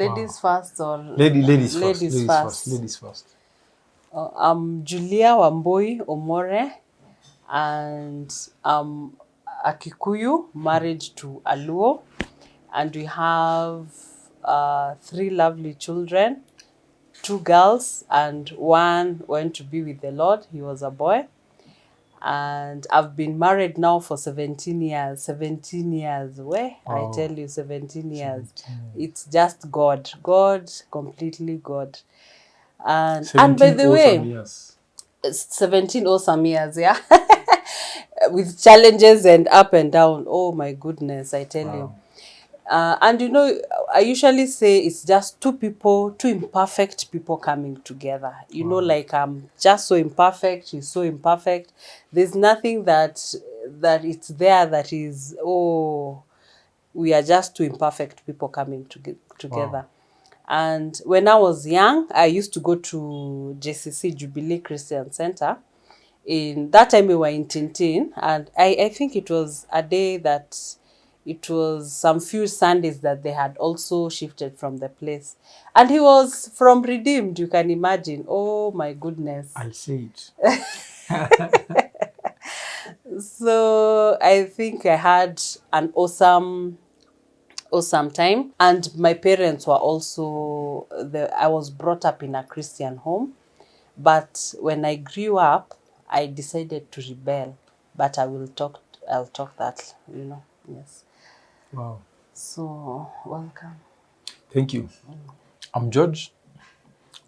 ladies first or ladies first? Ladies first. I'm Julia Wamboi Omore, and I'm a Kikuyu, married to a Luo, and we have 3 lovely children, 2 girls, and 1 went to be with the Lord. He was a boy. And I've been married now for 17 years. 17 years. Where? Wow. I tell you, 17 years. 17 years. It's just God. God, completely God. And by the way, years. 17 awesome years, yeah. With challenges and up and down. Oh my goodness, I tell you. And you know, I usually say it's just 2 imperfect people coming together. You know, like I'm just so imperfect, she's so imperfect. There's nothing that it's there that is, oh, we are just 2 imperfect people coming together. And when I was young, I used to go to JCC, Jubilee Christian Center. In that time we were in Tintin, and I think it was a day that it was some few Sundays that they had also shifted from the place. And he was from Redeemed, you can imagine. Oh my goodness. I'll say it. So I think I had an awesome time. And my parents were also, I was brought up in a Christian home. But when I grew up, I decided to rebel. But I'll talk that, you know, yes. Wow. So, welcome. Thank you. I'm George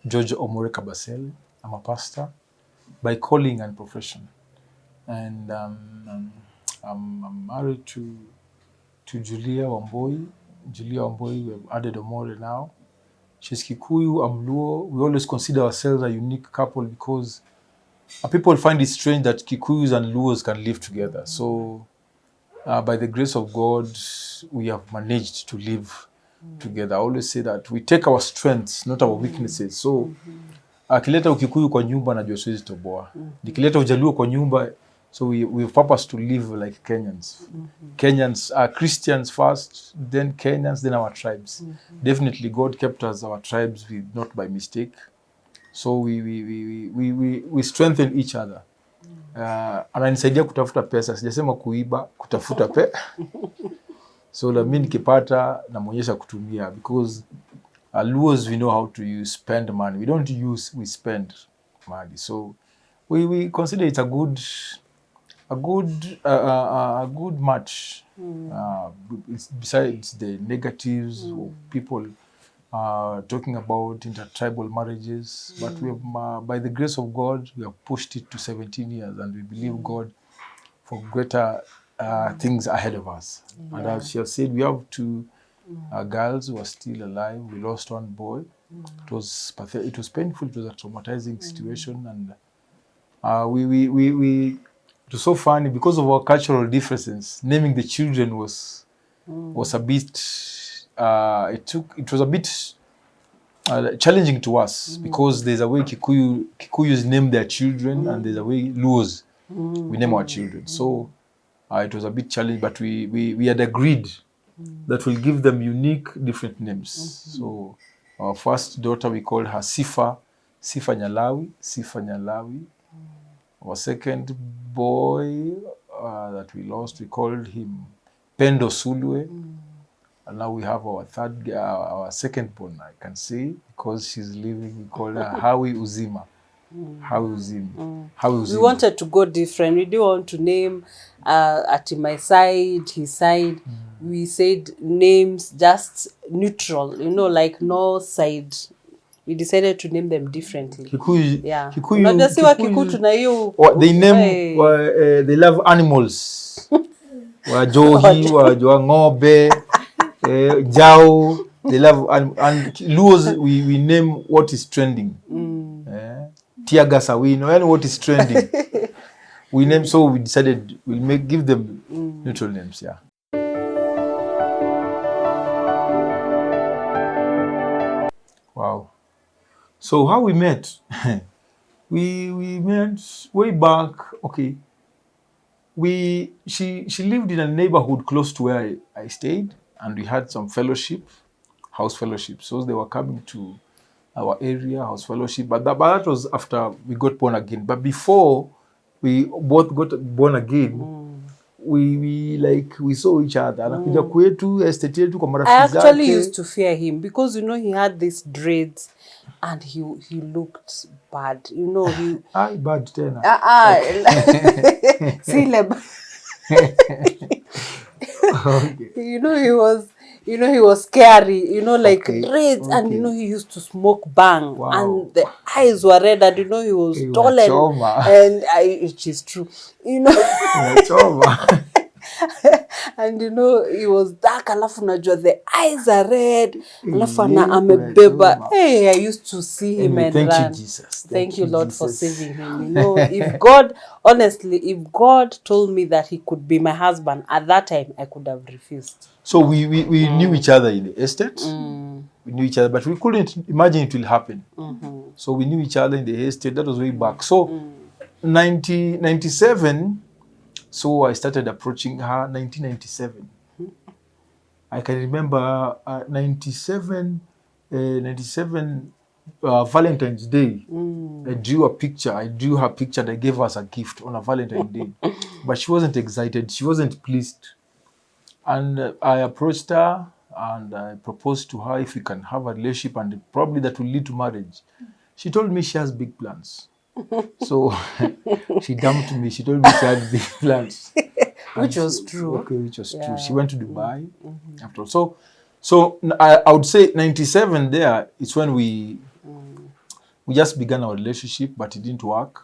Omore Kabasele. I'm a pastor by calling and profession. And I'm married to Julia Wamboi. We have added Omore now. She's Kikuyu, I'm Luo. We always consider ourselves a unique couple because people find it strange that Kikuyus and Luos can live together. So, by the grace of God, we have managed to live together. I always say that we take our strengths, not our weaknesses. So, akileta Ukikuyu kwa nyumba najua siwezi toboa. Nikileta Ujaluo kwa nyumba, so we purpose to live like Kenyans. Kenyans are Christians first, then Kenyans, then our tribes. Definitely God kept us, our tribes, not by mistake. So we strengthen each other. Ananisaidia kutafuta pesa, sijasema kuiba, kutafuta so la mimi nikipata namuonyesha kutumia, because Luos, we know how to spend money. We don't use, we spend money. So we consider it a good match. Besides the negatives of people talking about intertribal marriages, but we have, by the grace of God, we have pushed it to 17 years, and we believe God for greater things ahead of us. Yeah. And as she has said, we have 2 girls who are still alive. We lost 1 boy. It was pathetic. It was painful. It was a traumatizing situation, and it was so funny because of our cultural differences. Naming the children was a bit. It was a bit challenging to us because there's a way Kikuyus name their children, and there's a way Luos we name our children. So it was a bit challenging, but we had agreed that we'll give them unique, different names. So our first daughter, we called her Sifa Nyalawi. Our second boy that we lost, we called him Pendo Sulwe. And now we have our second born, I can say, because she's living, we call her Hawi Uzima. Hawi Uzima. We wanted to go different. We didn't want to name at my side, his side. We said names just neutral, you know, like no side. We decided to name them differently. Kikuyu. They name, they love animals. Wajohi, Ng'ombe, Jao, they love, and Luos, we name what is trending. Tiagasawino, and what is trending. We name, so we decided we'll give them neutral names, yeah. Wow. So how we met? we met way back. Okay. She lived in a neighborhood close to where I stayed, and we had some fellowship. house fellowship. So they were coming to our area, house fellowship. But that was after we got born again. But before we both got born again, we saw each other. Anakuja kwetu, estate yetu kwa I marafiki actually zake. used to fear him because, you know, he had these dreads and he looked bad. You know, he... Bad tena. Okay. He was scary, like dreads, Okay. and he used to smoke bang. Wow. And the eyes were red, and he was tall and it is true. And he was dark, alafu unajua the eyes are red, alafu amebeba. Hey, I used to see him and thank run. You, Jesus. Thank you, Lord, for saving him. If God, honestly, if God told me that he could be my husband at that time, I could have refused. So we knew each other in the estate. We knew each other, but we couldn't imagine it will happen. So we knew each other in the estate. That was way back. So 1997. So I started approaching her 1997. I can remember 97 Valentine's Day. I drew her picture and I gave her as a gift on a Valentine's Day. But she wasn't excited. She wasn't pleased. And I approached her and I proposed to her if we can have a relationship and probably that will lead to marriage. She told me she has big plans. So she dumped me. She told me she had big plans. Which was true. Okay, which was true. She went to Dubai after all. So I would say 97 there, it's when we just began our relationship, but it didn't work.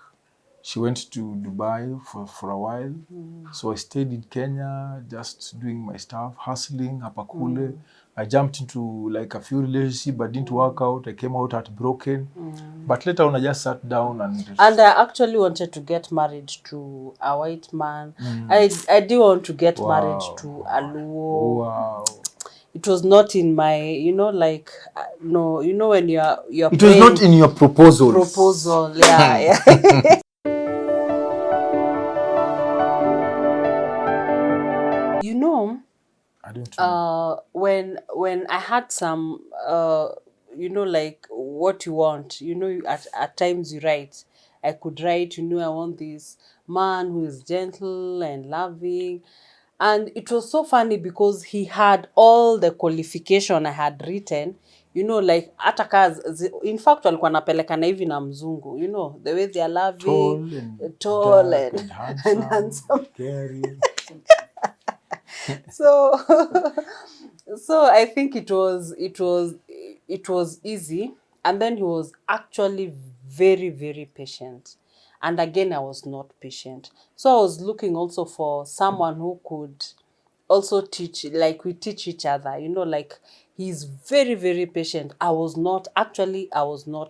She went to Dubai for a while. So I stayed in Kenya, just doing my stuff, hustling, hapa kule. I jumped into like a few relationships, but didn't work out. I came out heartbroken. But later on, I just sat down and I actually wanted to get married to a white man. I didn't want to get married to a Luo. Wow. It was not in my, no, when you're it was not in your proposal. Yeah. I don't know. When I had some, like what you want, at times you write. I could write, I want this man who is gentle and loving. And it was so funny because he had all the qualification I had written, like hata kazi. In fact, walikuwa napelekana hivi na mzungu, the way they are loving, tall and handsome. So I think it was easy. And then he was actually very, very patient. And again, I was not patient. So I was looking also for someone who could also teach, like we teach each other, like he's very, very patient. I was not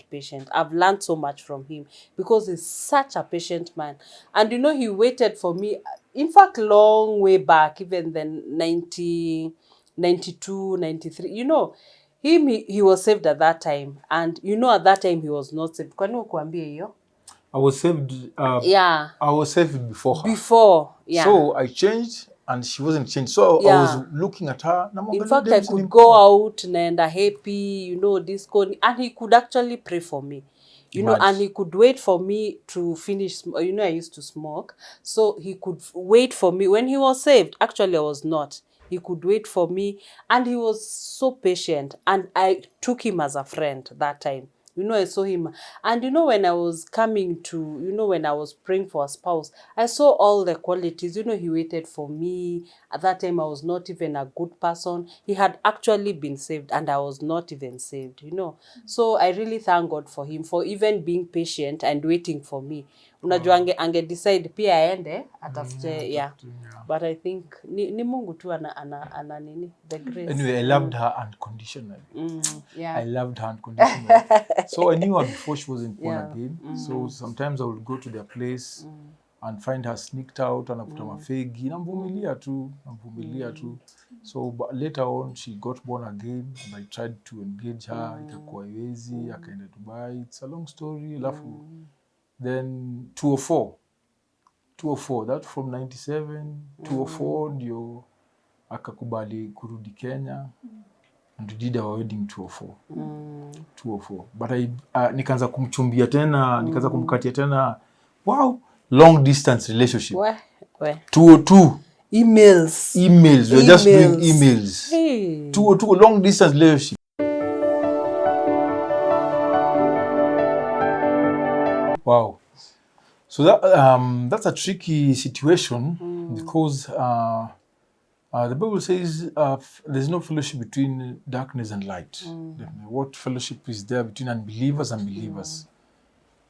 patient. I've learned so much from him because he's such a patient man. And he waited for me, in fact, long way back, even then 92, 93, he was saved at that time. And at that time he was not saved. Kwani ukuambie hiyo? I was saved. Yeah. I was saved before her. Before, yeah. So I changed and she wasn't changed. So I was looking at her. In fact, I could go out naenda happy, disco, and he could actually pray for me. And he could wait for me to finish. I used to smoke. So he could wait for me. When he was saved, actually I was not. He could wait for me. And he was so patient. And I took him as a friend that time. I saw him. And when I was coming to, when I was praying for a spouse, I saw all the qualities. He waited for me. At that time, I was not even a good person. He had actually been saved and I was not even saved, So I really thank God for him, for even being patient and waiting for me. Unajua ange decide pia aende atafute, yeah. But I think ni Mungu tu ana nini, the grace. Anyway, I loved her unconditionally. Yeah. I loved her unconditionally. So I knew her before she wasn't born again. So sometimes I would go to their place and find her sneaked out, anakuta mafegi, namvumilia tu. So but later on she got born again and I tried to engage her, ikakuwa iwezi, akaenda Dubai. It's a long story. Alafu then 204, that from 97, 204 ndio akakubali kurudi Kenya. and we did our wedding 204. 204. But nikaanza kumchumbia tena, nikaanza kumkatia tena. Wow, long distance relationship. 202. Emails. We're just doing emails. Hey. 202, long distance relationship. Wow. So that's a tricky situation because the Bible says there's no fellowship between darkness and light. What fellowship is there between unbelievers and believers?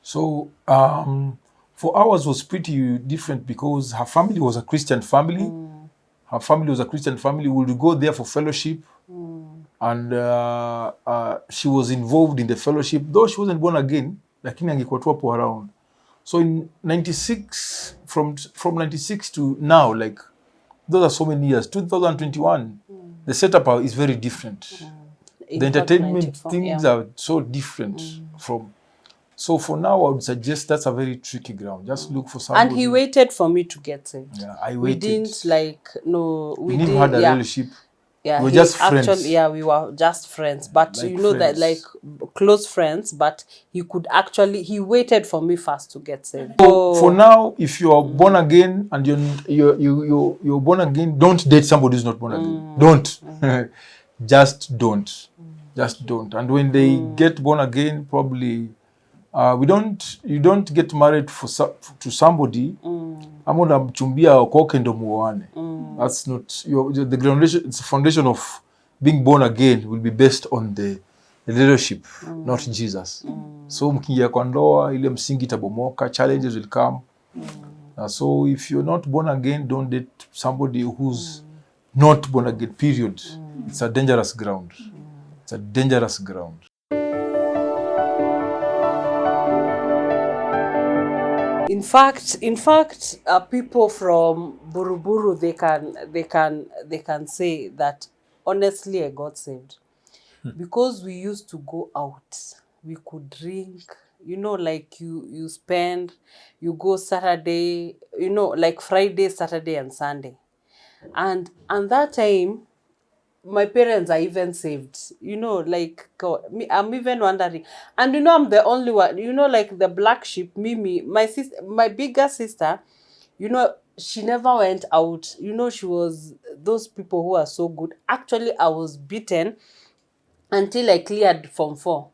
So for ours was pretty different because her family was a Christian family. Her family was a Christian family. We would go there for fellowship. And she was involved in the fellowship, though she wasn't born again, lakini angekuwa tu hapo around. So in 96, from 96 to now, like, those are so many years. 2021, the setup is very different. The entertainment things are so different from. So for now, I would suggest that's a very tricky ground. Just look for somebody. And he waited for me to get saved. Yeah, I waited. We didn't we never had a relationship. Yeah, we were just friends. Actually, yeah, we were just friends. But like, you know, friends. That like close friends, but he waited for me first to get saved. So for now, if you are born again and you're born again, don't date somebody who's not born again. Don't. Just don't. Just don't. And when they get born again, probably you don't get married to somebody. Amona mchumbia okoke ndo muoane. That's not the foundation. It's the foundation of being born again will be based on the leadership, not Jesus. So mkiingia kwa ndoa ile msingi tabomoka, challenges will come. So if you're not born again, don't date somebody who's not born again, period. It's a dangerous ground. It's a dangerous ground. In fact, people from Buruburu, they can say that honestly I got saved because we used to go out. We could drink, you know, like you go Saturday, you know, like Friday, Saturday, and Sunday, and that time. My parents are even saved, you know, like I'm even wondering, and you know I'm the only one, you know, like the black sheep. Mimi, my bigger sister, you know, she never went out, you know, she was those people who are so good. Actually, I was beaten until I cleared Form 4.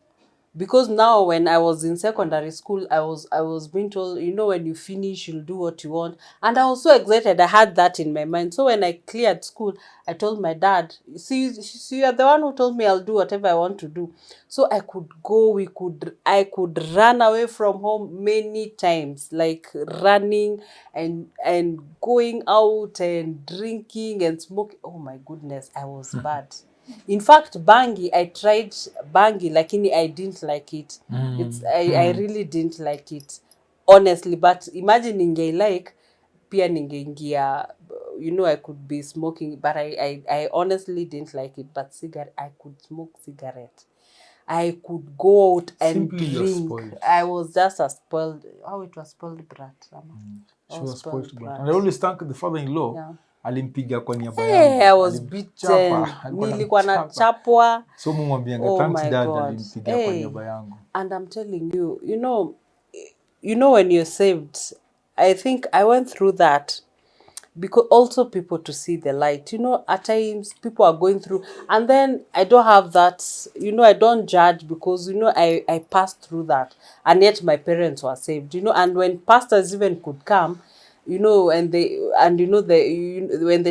Because now when I was in secondary school, I was being told, you know, when you finish, you'll do what you want. And I was so excited. I had that in my mind. So when I cleared school, I told my dad, see, you're the one who told me I'll do whatever I want to do. So I could go, I could run away from home many times, like running and going out and drinking and smoking. Oh my goodness, I was bad. In fact, bangi, I tried bangi, lakini I didn't like it. I really didn't like it, honestly. But imagine pia ningeingia, you know, I could be smoking, but I honestly didn't like it. But I could smoke cigarette. I could go out and drink. I was just a spoiled, it was spoiled brat. She was spoiled brat. And I always thank the father-in-law. Yeah. Alimpiga kwa niaba yangu. I was beaten. Nilikuwa nachapwa. So mumwambianga thanks dad alimpiga kwa niaba yangu. And I'm telling you, you know when you're saved, I think I went through that because also people to see the light. You know, at times people are going through, and then I don't have that, you know, I don't judge because, you know, I passed through that, and yet my parents were saved, you know. And when pastors even could come, you know, when they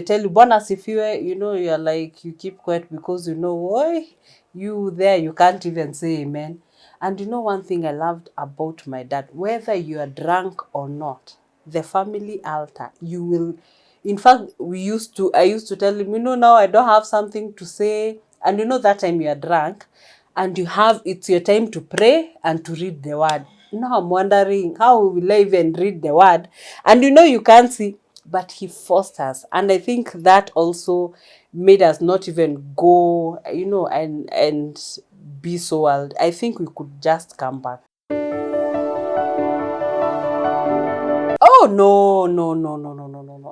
tell you Bwana asifiwe, you know, you're like, you keep quiet because you know, why you there, you can't even say amen. And you know, one thing I loved about my dad, whether you are drunk or not, the family altar, you will, in fact, I used to tell him, you know, now I don't have something to say, and you know, that time you are drunk and it's your time to pray and to read the word. Now I'm wondering, how will I even read the word? And you know, you can't see, but he forced us. And I think that also made us not even go, you know, and be so wild. I think we could just come back. Oh, no.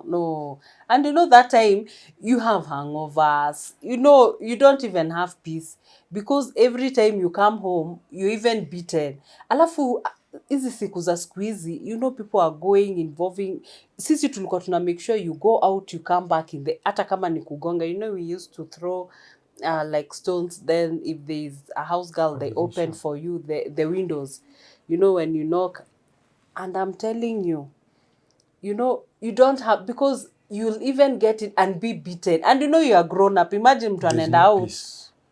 no. And you know, that time, you have hangovers. You know, you don't even have peace. Because every time you come home, you're even beaten. Alafu, hizi siku za siku hizi, you know, people are going, involving. Sisi tulikuwa tuna make sure you go out, you come back in the, hata kama ni kugonga. You know, we used to throw like stones. Then if there's a house girl, they open for you the windows. You know, when you knock. And I'm telling you, you know, you don't have, because you'll even get it and be beaten. And you know, you are grown up. Imagine mtu anaenda out.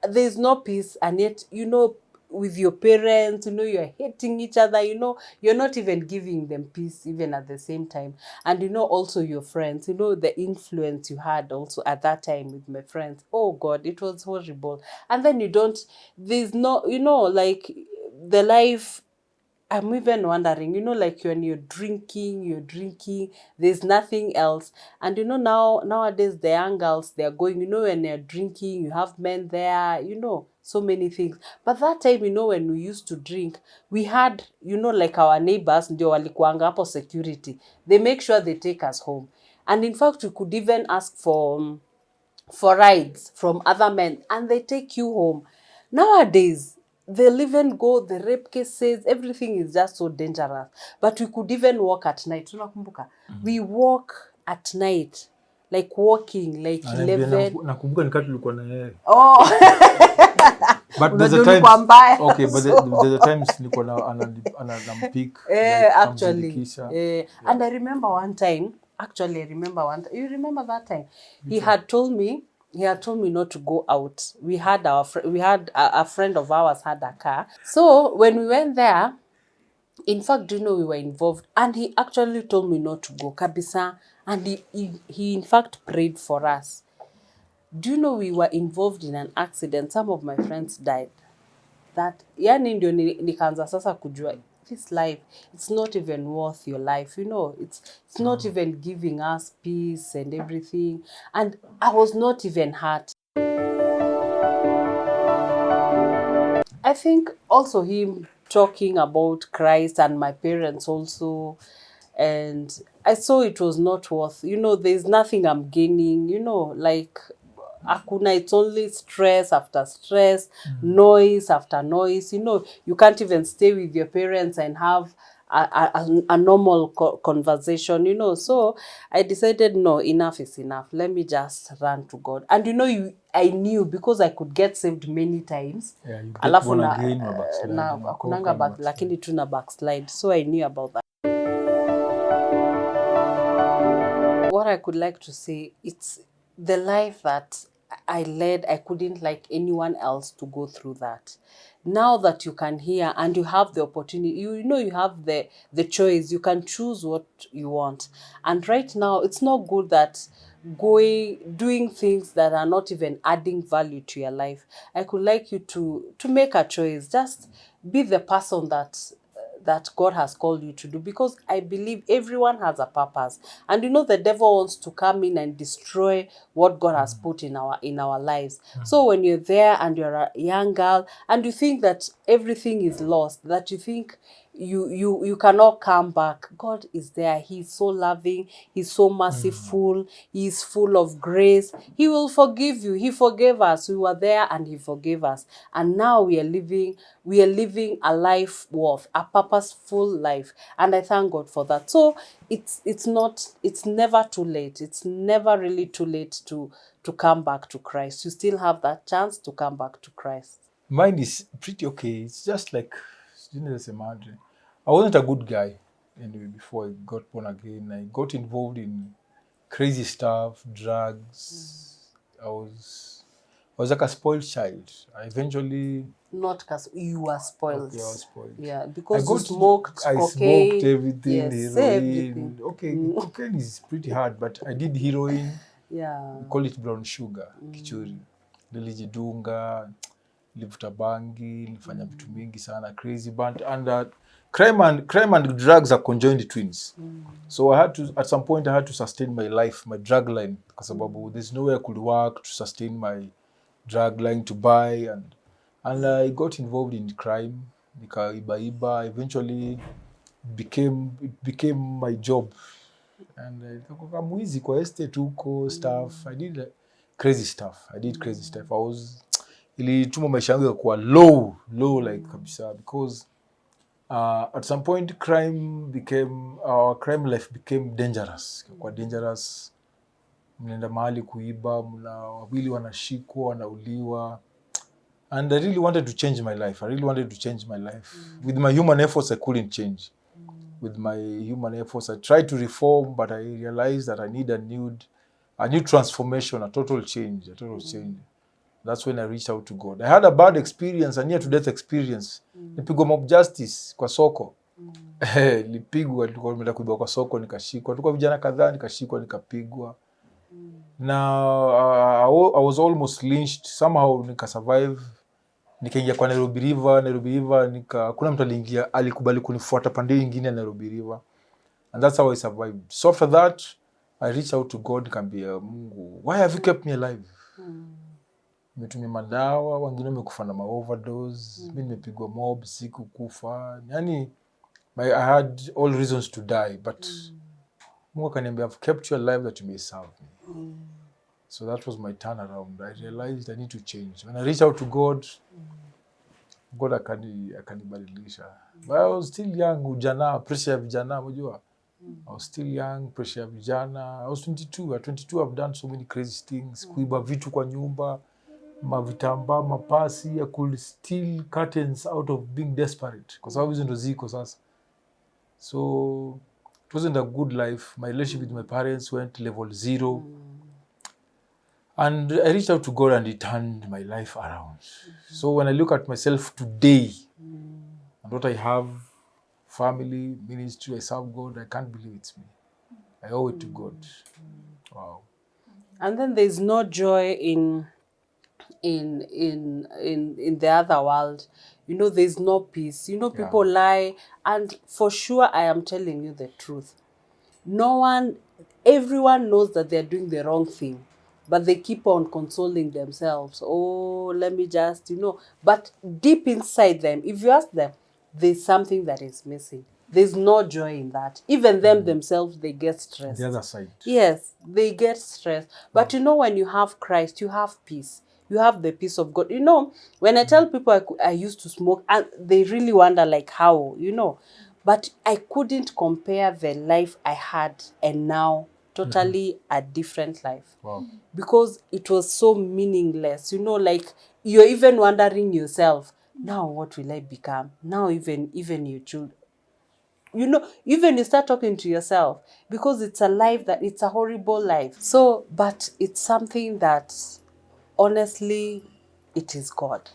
There's no peace. And yet, you know, with your parents, you know, you're hating each other, you know, you're not even giving them peace even at the same time. And you know, also your friends, you know, the influence you had also at that time with my friends. Oh God, it was horrible. And then you don't, there's no, you know, like the life, I'm even wondering, you know, like when you're drinking, there's nothing else. And you know, nowadays, the young girls, they're going, you know, when they're drinking, you have men there, you know, so many things. But that time, you know, when we used to drink, we had, you know, like our neighbors, ndio walikuanga hapo security. They make sure they take us home. And in fact, we could even ask for rides from other men, and they take you home. Nowadays, they'll even go, the rape cases, everything is just so dangerous. But we could even walk at night. Tunakumbuka? We walk at night, like walking, like 11. Nakumbuka nikati tulikuwa na yeye. Oh. But there's a time, okay, but there's a times nilikuwa na mpick. Actually. And I remember one time, you remember that time? He had told me not to go out. We had a friend of ours had a car. So when we went there, in fact, do you know, we were involved, and he actually told me not to go, kabisa. And he in fact prayed for us. Do you know, we were involved in an accident? Some of my friends died. That yani ndio nikaanza sasa kujua this life, it's not even worth your life, you know. It's not even giving us peace and everything. And I was not even hurt. I think also him talking about Christ and my parents also, and I saw it was not worth, you know, there's nothing I'm gaining, you know, like akuna, it's only stress after stress, noise after noise, you know, you can't even stay with your parents and have a normal conversation, you know. So I decided, no, enough is enough. Let me just run to God. And you know, I knew, because I could get saved many times. Yeah, you get born again, na kunanga lakini tuna backslide. So I knew about that. What I could like to say, it's the life that I led. I couldn't like anyone else to go through that. Now that you can hear and you have the opportunity, you know, you have the choice, you can choose what you want. And right now, it's not good that doing things that are not even adding value to your life. I could like you to make a choice. Just be the person that God has called you to do, because I believe everyone has a purpose. And you know, the devil wants to come in and destroy what God has put in our lives. So when you're there and you're a young girl and you think that everything is lost, that you think you cannot come back, God is there. He's so loving, he's so merciful, he's full of grace. He will forgive you. He forgave us. We were there and he forgave us. And now we are living a life worth, a purposeful life. And I thank God for that. So it's never too late. It's never really too late to come back to Christ. You still have that chance to come back to Christ. Mine is pretty okay. It's just like, I wasn't a good guy anyway before I got born again. I got involved in crazy stuff, drugs. I was like a spoiled child. I eventually... Not because you were spoiled. Okay, I was spoiled. Yeah, because you smoked cocaine. I smoked everything, yes, heroin. Everything. Okay, cocaine is pretty hard, but I did heroin. Yeah. We call it brown sugar, kichuri. Nilijidunga, nilivuta bangi, nilifanya vitu mingi sana, crazy band. And crime and drugs are conjoined twins. So at some point I had to sustain my life, my drug line, because there's nowhere I could work to sustain my drug line, to buy, and I got involved in crime. Nikaiba. Eventually it became my job. And nikakuwa mwizi kwa estate huko stuff. I did crazy stuff. Ilituma maisha yangu yakuwa low like kabisa, because at some point our crime life became dangerous. Kwa dangerous, mnaenda mahali kuiba, mna wawili wanashikwa, wanauliwa. And I really wanted to change my life. With my human efforts, I couldn't change. With my human efforts, I tried to reform, but I realized that I need a new transformation, a total change. That's when I reached out to God. I had a bad experience, a near-to-death experience. Nilipigwa mob justice kwa soko. Nilipigwa, tulikuwa tumeenda kuiba kwa soko, nikashikwa. Tulikuwa vijana kadhaa, nikashikwa, nikapigwa. Now, I was almost lynched. Somehow, nikasurvive. Nikaingia kwa Nairobi River, kuna mtu alikubali kunifuata pande nyingine ya Nairobi River. And that's how I survived. So after that, I reached out to God, nikamwambia Mungu, why have you kept me alive? Nimetumia madawa, wengine wamekufa na overdose, mimi nimepigwa mob, sikukufa. Yani, I had all reasons to die, but Mungu akaniambia, I've kept you alive that you may serve me. So that was my turnaround. I realized I need to change. When I reached out to God, God akanibadilisha. But I was still young, ujana, pressure ya vijana, unajua. I was still young, pressure ya vijana. I was 22. At 22, I've done so many crazy things. Kuiba vitu kwa nyumba, mavitamba, mapasi. I could steal curtains out of being desperate. Kwa sababu hizo ndo ziko sasa. So, it wasn't a good life. My relationship with my parents went level 0. And I reached out to God and He turned my life around. So when I look at myself today, and what I have, family, ministry, I serve God, I can't believe it's me. I owe it to God. Wow. And then there's no joy in the other world. You know, there's no peace. You know, people lie. And for sure, I am telling you the truth. Everyone knows that they're doing the wrong thing. But they keep on consoling themselves. Oh, let me just, But deep inside them, if you ask them, there's something that is missing. There's no joy in that. Even them themselves, they get stressed. The other side. Yes, they get stressed. But when you have Christ, you have peace. You have the peace of God. When I tell people I used to smoke, and they really wonder like how, But I couldn't compare the life I had and now. Totally a different life. Wow. Because it was so meaningless. Like you're even wondering yourself, now what will I become? Now even your children. Even you start talking to yourself, because it's a horrible life. So, but it's something that honestly, it is God.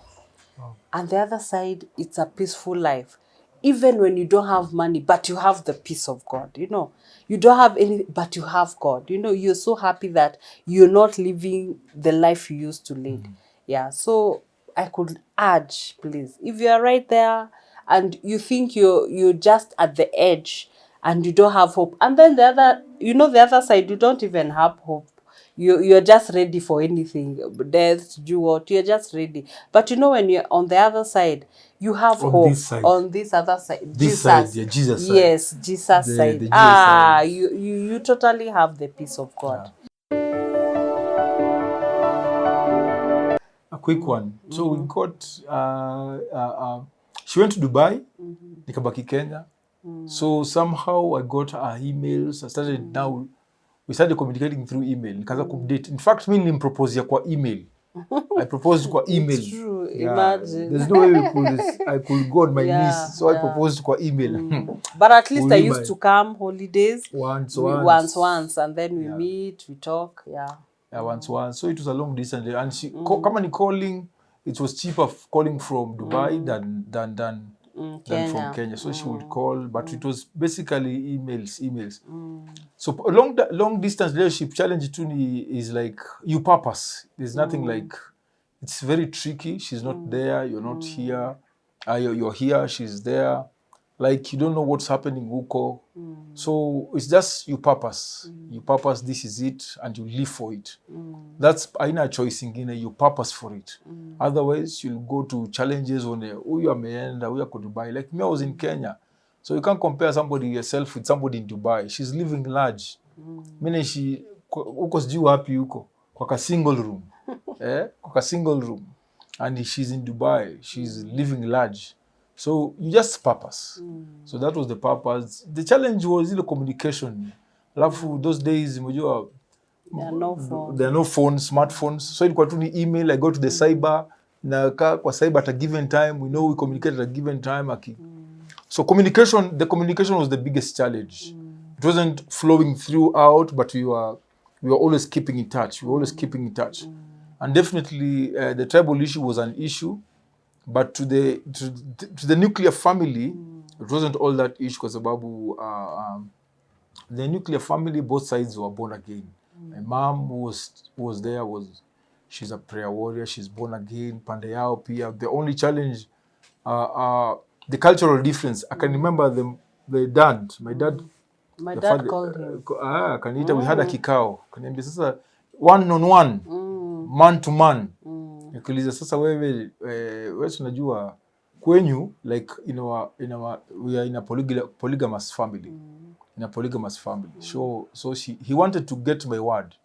Wow. And the other side, it's a peaceful life. Even when you don't have money, but you have the peace of God, You don't have any, but you have God. You're so happy that you're not living the life you used to lead. Yeah, so I could urge, please, if you are right there and you think you're just at the edge and you don't have hope, and then the other side, you don't even have hope. You're just ready for anything, death, do what, you're just ready. But when you're on the other side, you have hope. On this other side, this side, Jesus side. Yes, Jesus side. The Jesus side. You totally have the peace of God. A quick one. So we got she went to Dubai, nikabaki Kenya. So somehow I got her emails. We started communicating through email. Nikaanza kumdate. In fact, mimi nilimproposea kwa email. I proposed kwa email. It's true. Imagine. There's no way I could go on my knees. So I proposed kwa email. But at least I used to come holidays. Once. And then we meet, we talk. Yeah. Once. So it was a long distance. And she, kama ni calling, it was cheaper calling from Dubai than from Kenya. So she would call, but it was basically emails. So long distance relationship challenge to me is like you purpose. There's nothing like, it's very tricky. She's not there, you're not here. You're here, she's there. Like you don't know what's happening huko. So it's just you purpose. You purpose, this is it, and you live for it. That's aina choice ingine, you purpose for it. Otherwise, you'll go to challenges on huyu ameenda, huyu ako Dubai. Like me, I was in Kenya. So you can't compare somebody yourself with somebody in Dubai. She's living large. Meaning she uko sijui wapi huko kwa ka single room. Kwa ka single room. And she's in Dubai. She's living large. So you just purpose. So that was the purpose. The challenge was the communication. Alafu those days mjua there are no phones, smartphones. So ilikuwa tu ni email. I go to the cyber. Na kwa cyber at a given time. We know we communicate at a given time. So the communication was the biggest challenge. It wasn't flowing throughout, but we were always keeping in touch. And definitely the tribal issue was an issue, but to the nuclear family, it wasn't all that issue because the nuclear family, both sides were born again. My mom was there, she's a prayer warrior, she's born again. Pande yao pia. The only challenge, the cultural difference. I can remember my dad called him. Kaniita, we had a kikao. Kaniambia sasa one on one, man to man. Nikuuliza sasa wewe unajua kwenyu, like we are in a polygamous family. In a polygamous family. So he wanted to get my word.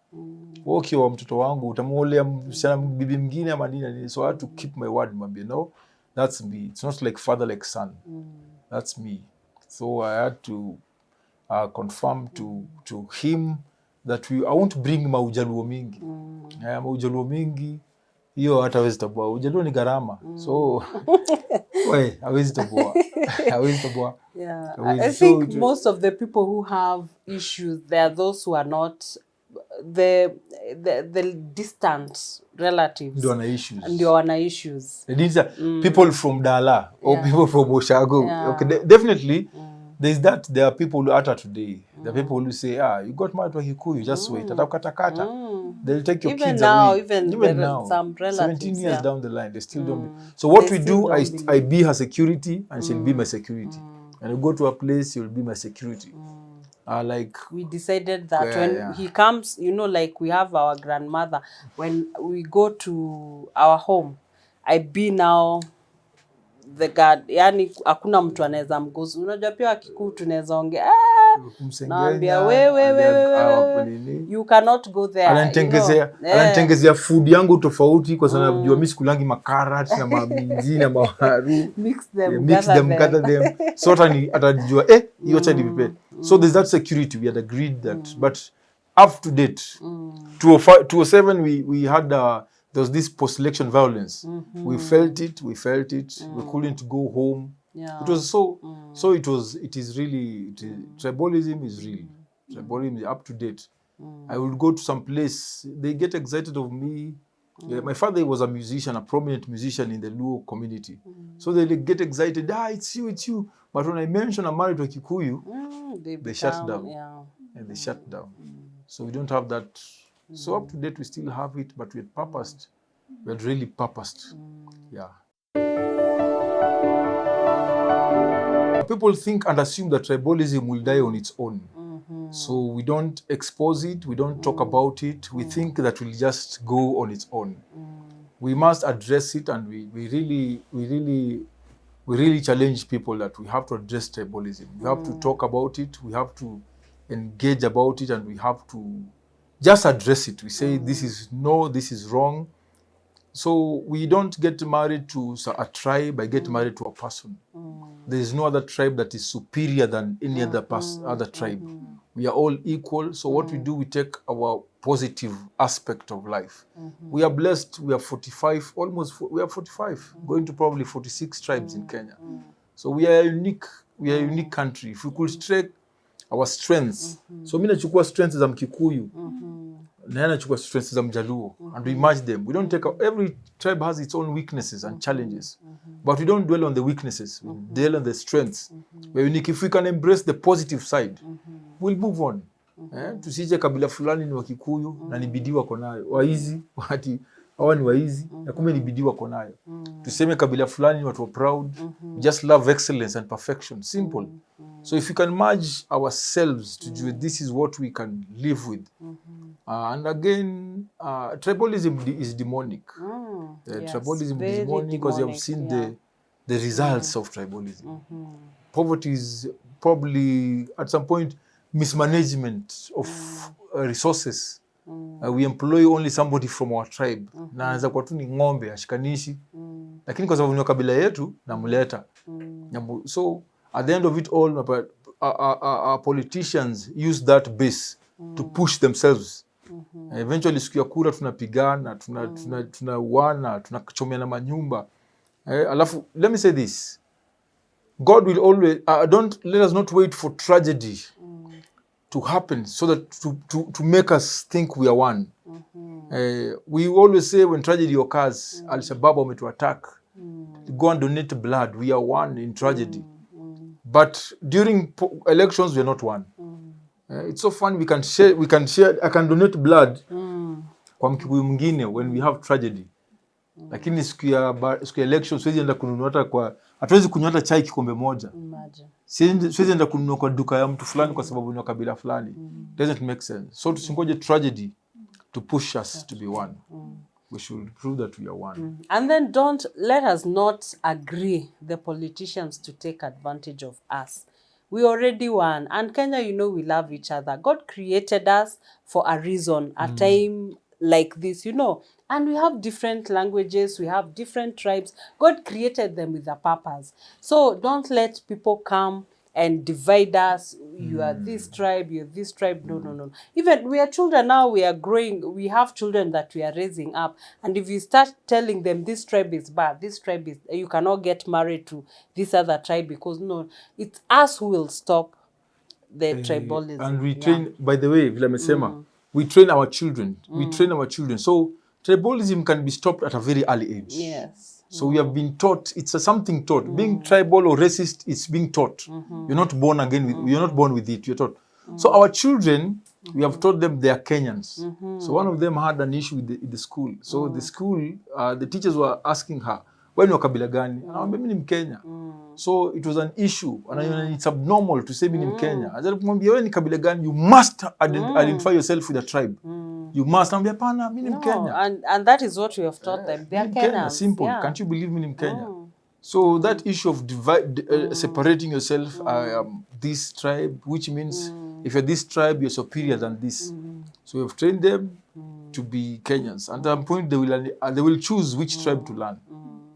Ukiwa mtoto wangu utamuolea msichana bibi mwingine ama nini. So I had to keep my word, mwambie no, that's me. It's not like father like son. That's me. So I had to confirm to him that I won't bring maujaluo mingi. Maujaluo mingi hiyo hatawezi tabua. Ujaluo ni gharama. So hawezi tabua. Yeah, I think most of the people who have issues, there are those who are not the distant relatives. Ndio wana issues. These are people from Dala or people from Oshago. Yeah. Okay, definitely. There's that. There are people who are today. There are people who say, you got married to a Kikuyu, just wait. They'll take your kids away. Even now, some relatives, 17 years down the line, they still don't. So what we do, I be her security and she'll be my security. And we go to a place, she'll be my security. Like we decided that when he comes, like we have our grandmother, when we go to our home, I be now the guard. Yani hakuna mtu anaweza mguzu. Unajua pia Kikuyu tunaweza ongea naambia wewe you cannot go there. Ananitengezea food yangu tofauti kwa sababu najua mimi sikulangi makarati na maminzi na maharu. Mix them, gather them. So atajua hiyo acha ni prepare. So there's that security. We had agreed that, but up to date, 2007 we had there was this post-election violence. We felt it. We couldn't go home. Yeah. It was tribalism is real. Tribalism is up to date. I would go to some place, they get excited of me. My father was a musician, a prominent musician in the Luo community. So they get excited, it's you. But when I mention I'm married to a Kikuyu, they shut down. And they shut down. So we don't have that. So up to date we still have it, but we had purposed. We had really purposed. Yeah. People think and assume that tribalism will die on its own. So we don't expose it, we don't talk about it. We think that will just go on its own. We must address it, and we really challenge people that we have to address tribalism. We have to talk about it, we have to engage about it, and we have to just address it. We say this is wrong. So we don't get married to a tribe, I get married to a person. There is no other tribe that is superior than any other tribe. We are all equal. So what we do, we take our positive aspect of life. We are blessed. We are 45, we are 45, going to probably 46 tribes in Kenya. So we are unique. We are a unique country. If we could strike our strengths. So mimi nachukua strengths za Mkikuyu. Na nachukua strengths za Mjaluo, and we merge them. We don't take every tribe has its own weaknesses and challenges. But we don't dwell on the weaknesses. We dwell on the strengths. We're unique. If we can embrace the positive side, we'll move on. Tusije kabila fulani ni wa Kikuyu na nibidi wako nayo. Waizi, wati hawa ni waizi na kumbe nibidi wako nayo. Tuseme kabila fulani ni watu proud. Just love excellence and perfection. Simple. So if we can merge ourselves to do this is what we can live with. And again, tribalism is demonic. Yes, tribalism is demonic because you have seen the results of tribalism. poverty is probably at some point mismanagement of resources. We employ only somebody from our tribe. Na anaweza kuwa tu ni ng'ombe ashikanishi. Lakini kwa sababu ni kabila yetu namleta. So at the end of it all, our politicians use that base to push themselves. Eventually siku ya kura tunapigana, tunauana, tunachomeana manyumba. Alafu, let me say this. God will always, let us not wait for tragedy to happen so that to make us think we are one. We always say when tragedy occurs, Al-Shabaab wametuattack. Go and donate blood. We are one in tragedy. But during elections, we are not one. It's so fun. We can share. I can donate blood kwa Mkikuyu mwingine when we have tragedy. Lakini siku ya elections siwezi enda kununua hatuwezi kunywa hata chai kikombe moja. Siwezi enda kununua kwa duka ya mtu fulani kwa sababu ni kabila fulani. Doesn't make sense. So tusingoje tragedy to push us to be one. We should prove that we are one. And then let us not agree the politicians to take advantage of us. We already won. And Kenya, we love each other. God created us for a reason, a time like this, And we have different languages, we have different tribes. God created them with a purpose. So don't let people come and divide us. You are this tribe, you're this tribe. No. Even we are children now, we are growing. We have children that we are raising up. And if you start telling them this tribe is bad, this tribe is, you cannot get married to this other tribe because it's us who will stop the tribalism. And we train, by the way, vile amesema, we train our children. We train our children. So tribalism can be stopped at a very early age. Yes. So we have been taught, it's something taught. Being tribal or racist, it's being taught. You're not born again, you're not born with it, you're taught. So our children, we have taught them they are Kenyans. So one of them had an issue with the school. So the school, the teachers were asking her, when you're kabila gani? Anamwambia mimi ni Mkenya. So it was an issue. And it's abnormal to say mimi ni Mkenya. Ajabu kumwambia wewe ni kabila gani? You must identify yourself with a tribe. You must. Anambia pana mimi ni Mkenya. And that is what we have taught them. They are Kenyans. Simple. Yeah. Can't you believe me in Kenya? So that issue of separating yourself, I am this tribe, which means if you're this tribe, you're superior than this. So we have trained them to be Kenyans. At some point, they will choose which tribe to learn.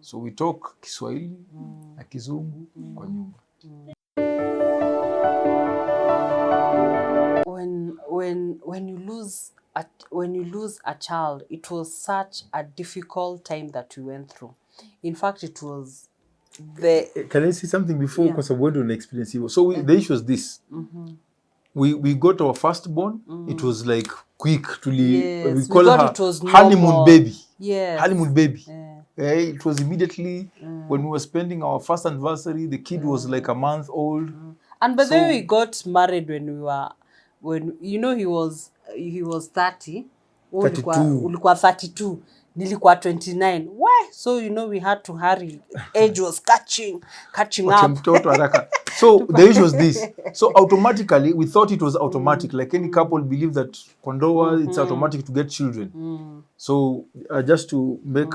So we talk Kiswahili na Kizungu kwa nyumba. When you lose a child, it was such a difficult time that we went through. In fact, it was Can I say something before? Because I went on experience. So the issue was this. We got our firstborn. It was like quick to leave. Yes, we call her it was honeymoon baby. Yes. Honeymoon baby. It was immediately when we were spending our first anniversary. The kid was like a month old. And but then we got married when he was 30. 32. Ulikuwa 32. Nilikuwa 29. Why? So we had to hurry. Age was catching up. So the issue was this. So automatically, we thought it was automatic. Like any couple believe that kondoa, it's automatic to get children. So just to make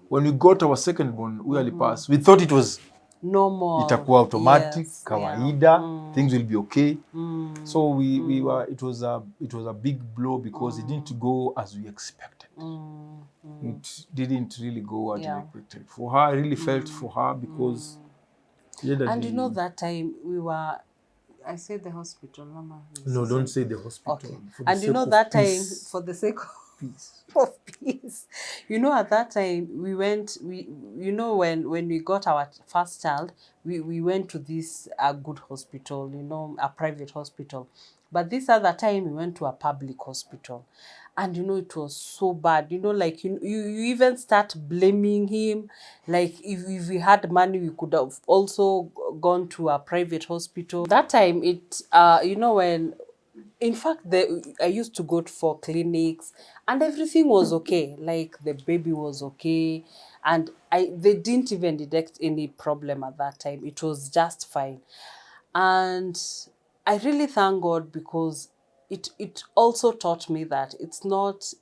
when we got our second born, we only passed. We thought it was normal. Itakuwa automatic, kawaida, things will be okay. So it was a big blow because it didn't go as we expected. It didn't really go as we expected. For her, I really felt for her because and that time we were, I said the hospital, Mama. No, don't say the hospital. Okay. And that time, for the sake of peace. Of peace. At that time, we went, when we got our first child, we went to this good hospital, a private hospital. But this other time, we went to a public hospital. And, it was so bad. Like, you even start blaming him. Like, if we had money, we could have also gone to a private hospital. That time, when... In fact, I used to go for clinics and everything was okay. Like the baby was okay. And they didn't even detect any problem at that time. It was just fine. And I really thank God because it also taught me that it's not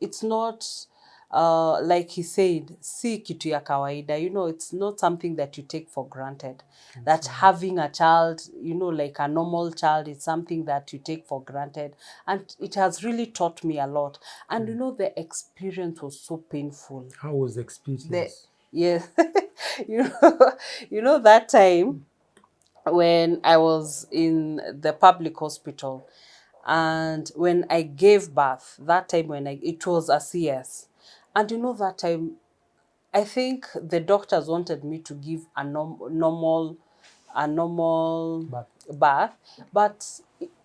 like he said, si kitu ya kawaida. You know, it's not something that you take for granted. That having a child, you know, like a normal child, is something that you take for granted. And it has really taught me a lot. And you know, the experience was so painful. How was the experience? Yes. You know that time when I was in the public hospital, and when I gave birth, that time when it was a CS. And you know that time, I think the doctors wanted me to give a normal birth, but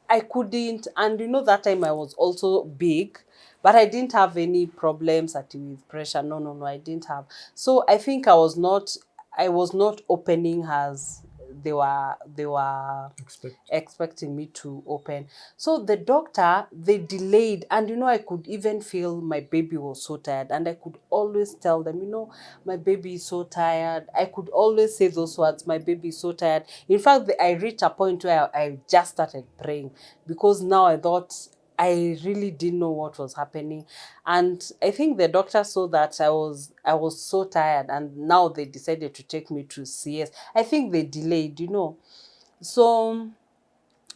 I couldn't. And you know that time I was also big, but I didn't have any problems with pressure. No, no, no, I didn't have. So I think I was not opening as they were expecting me to open. So the doctor, they delayed, and you know, I could even feel my baby was so tired, and I could always tell them, you know, my baby is so tired. I could always say those words, my baby is so tired. In fact, I reached a point where I just started praying, because now I thought I really didn't know what was happening. And I think the doctor saw that I was so tired, and now they decided to take me to CS. I think they delayed, you know. So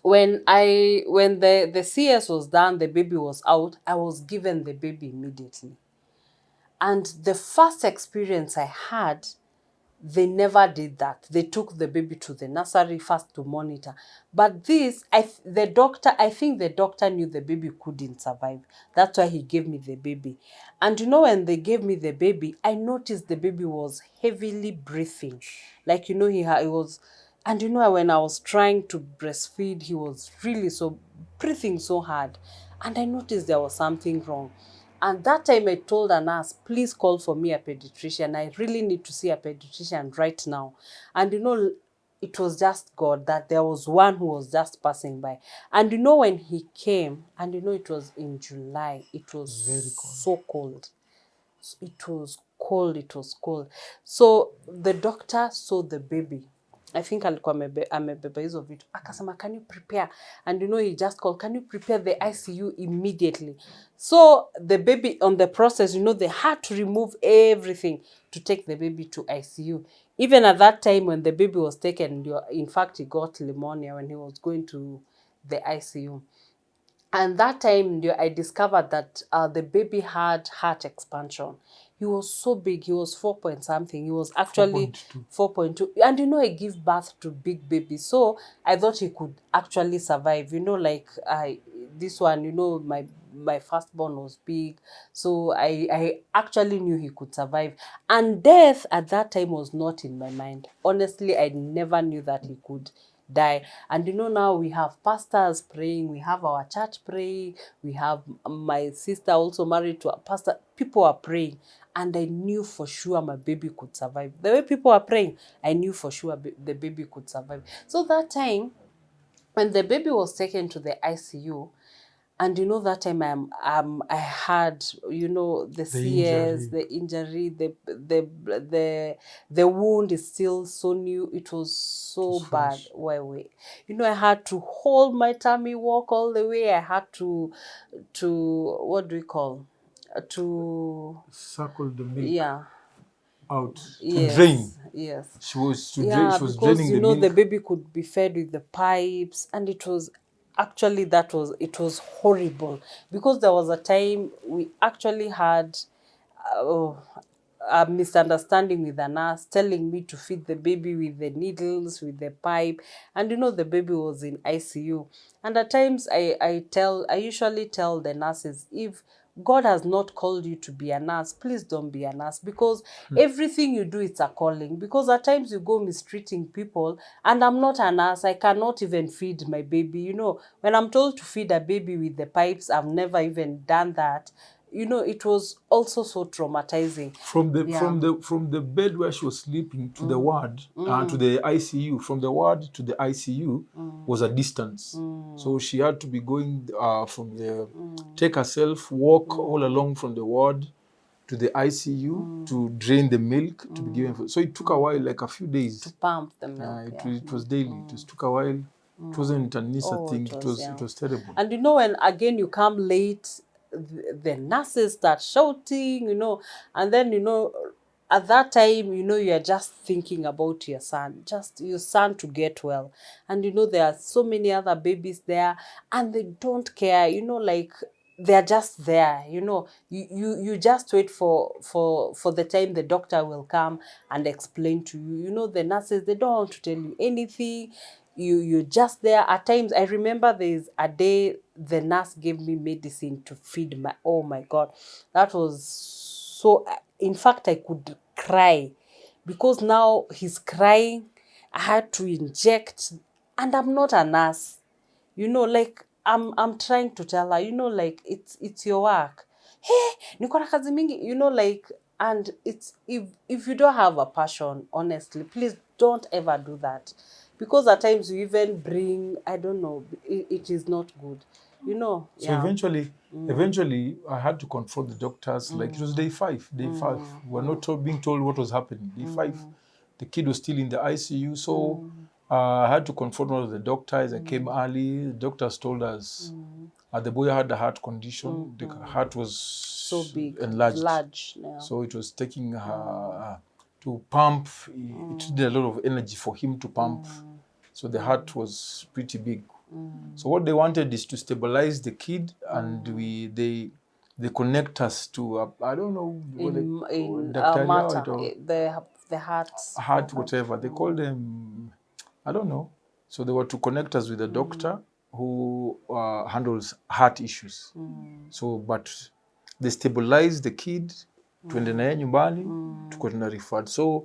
when the CS was done, the baby was out, I was given the baby immediately. And the first experience I had, they never did that. They took the baby to the nursery first to monitor. But this, I think the doctor knew the baby couldn't survive. That's why he gave me the baby. And you know, when they gave me the baby, I noticed the baby was heavily breathing. Like, you know, he was, and you know, when I was trying to breastfeed, he was really so breathing so hard. And I noticed there was something wrong. And that time I told a nurse, please call for me a pediatrician. I really need to see a pediatrician right now. And you know, it was just God that there was one who was just passing by. And you know, when he came, and you know, it was in July, it was very cold. So cold. It was cold, it was cold. So the doctor saw the baby. I think alikuwa amebeba hizo vitu. Akasema, can you prepare? And you know, he just called, can you prepare the ICU immediately? So the baby, on the process, you know, they had to remove everything to take the baby to ICU. Even at that time when the baby was taken, in fact, he got pneumonia when he was going to the ICU. And that time, I discovered that the baby had heart expansion. He was so big. He was 4 point something. He was actually 4.2. And you know, I give birth to big babies. So I thought he could actually survive. You know, like this one, you know, my firstborn was big. So I actually knew he could survive. And death at that time was not in my mind. Honestly, I never knew that he could die. And you know, now we have pastors praying, we have our church praying, we have my sister also married to a pastor. People are praying, and I knew for sure my baby could survive. The way people are praying, I knew for sure the baby could survive. So that time, when the baby was taken to the ICU, and you know, that time I had, you know, the CS, the injury, the wound is still so new. It was so bad. Wait. You know, I had to hold my tummy, walk all the way. I had to what do we call? To suckle the milk. Yeah. Out to drain. Yes. She was draining the milk. Because you know, the baby could be fed with the pipes, and it was actually, it was horrible, because there was a time we actually had a misunderstanding with a nurse telling me to feed the baby with the needles, with the pipe, and you know, the baby was in ICU. And at times I usually tell the nurses, if God has not called you to be a nurse, please don't be a nurse, because everything you do, it's a calling. Because at times you go mistreating people, and I'm not a nurse. I cannot even feed my baby. You know, when I'm told to feed a baby with the pipes, I've never even done that. You know, it was also so traumatizing. From the bed where she was sleeping to the ward, to the ICU, from the ward to the ICU was a distance. So she had to be going from the take herself, walk all along from the ward to the ICU to drain the milk to be given. So it took a while, like a few days. To pump the milk. It was daily. It took a while. It wasn't an instant thing. It was terrible. And you know, when again you come late, the nurses start shouting, you know, and then, you know, at that time, you know, you're just thinking about your son, just your son to get well. And, you know, there are so many other babies there and they don't care, you know, like they're just there, you know, you just wait for the time the doctor will come and explain to you. You know, the nurses, they don't want to tell you anything. You're just there. At times, I remember there's a day the nurse gave me medicine to feed my, oh my God, that was so, in fact, I could cry because now he's crying. I had to inject, and I'm not a nurse. You know, like I'm trying to tell her, you know, like it's your work. Hey, niko na kazi mingi, you know, like, and it's, if you don't have a passion, honestly, please don't ever do that. Because at times you even bring, I don't know, it is not good. You know, So yeah. eventually, I had to confront the doctors. Like it was day 5. Day 5, we were not being told what was happening. Day 5, the kid was still in the ICU. So I had to confront one of the doctors. I came early. The doctors told us the boy had a heart condition. The heart was So big, enlarged. large now. So it was taking her to pump. It needed a lot of energy for him to pump. So the heart was pretty big. So what they wanted is to stabilize the kid, and they connect us to I don't know in Dr. matter, or the heart, whatever they call them, I don't know. So they were to connect us with a doctor who handles heart issues. So but they stabilized the kid, tuende naye nyumbani, tuko tuna referred. So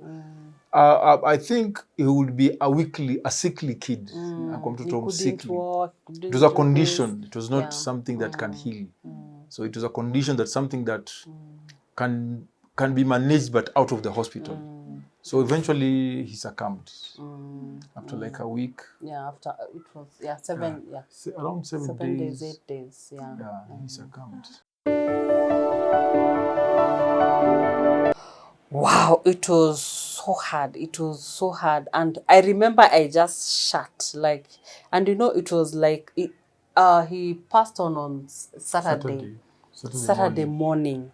I think it would be a sickly kid. Sickly. Walk, It was a condition. It was not something that can heal. So it was a condition, that's something that can be managed but out of the hospital. So eventually he succumbed after like a week. Yeah, after it was around 7 days. 8 days. Yeah. He succumbed. Wow, it was so hard. It was so hard. And I remember I just shut, like, and you know, it was like, he passed on Saturday morning.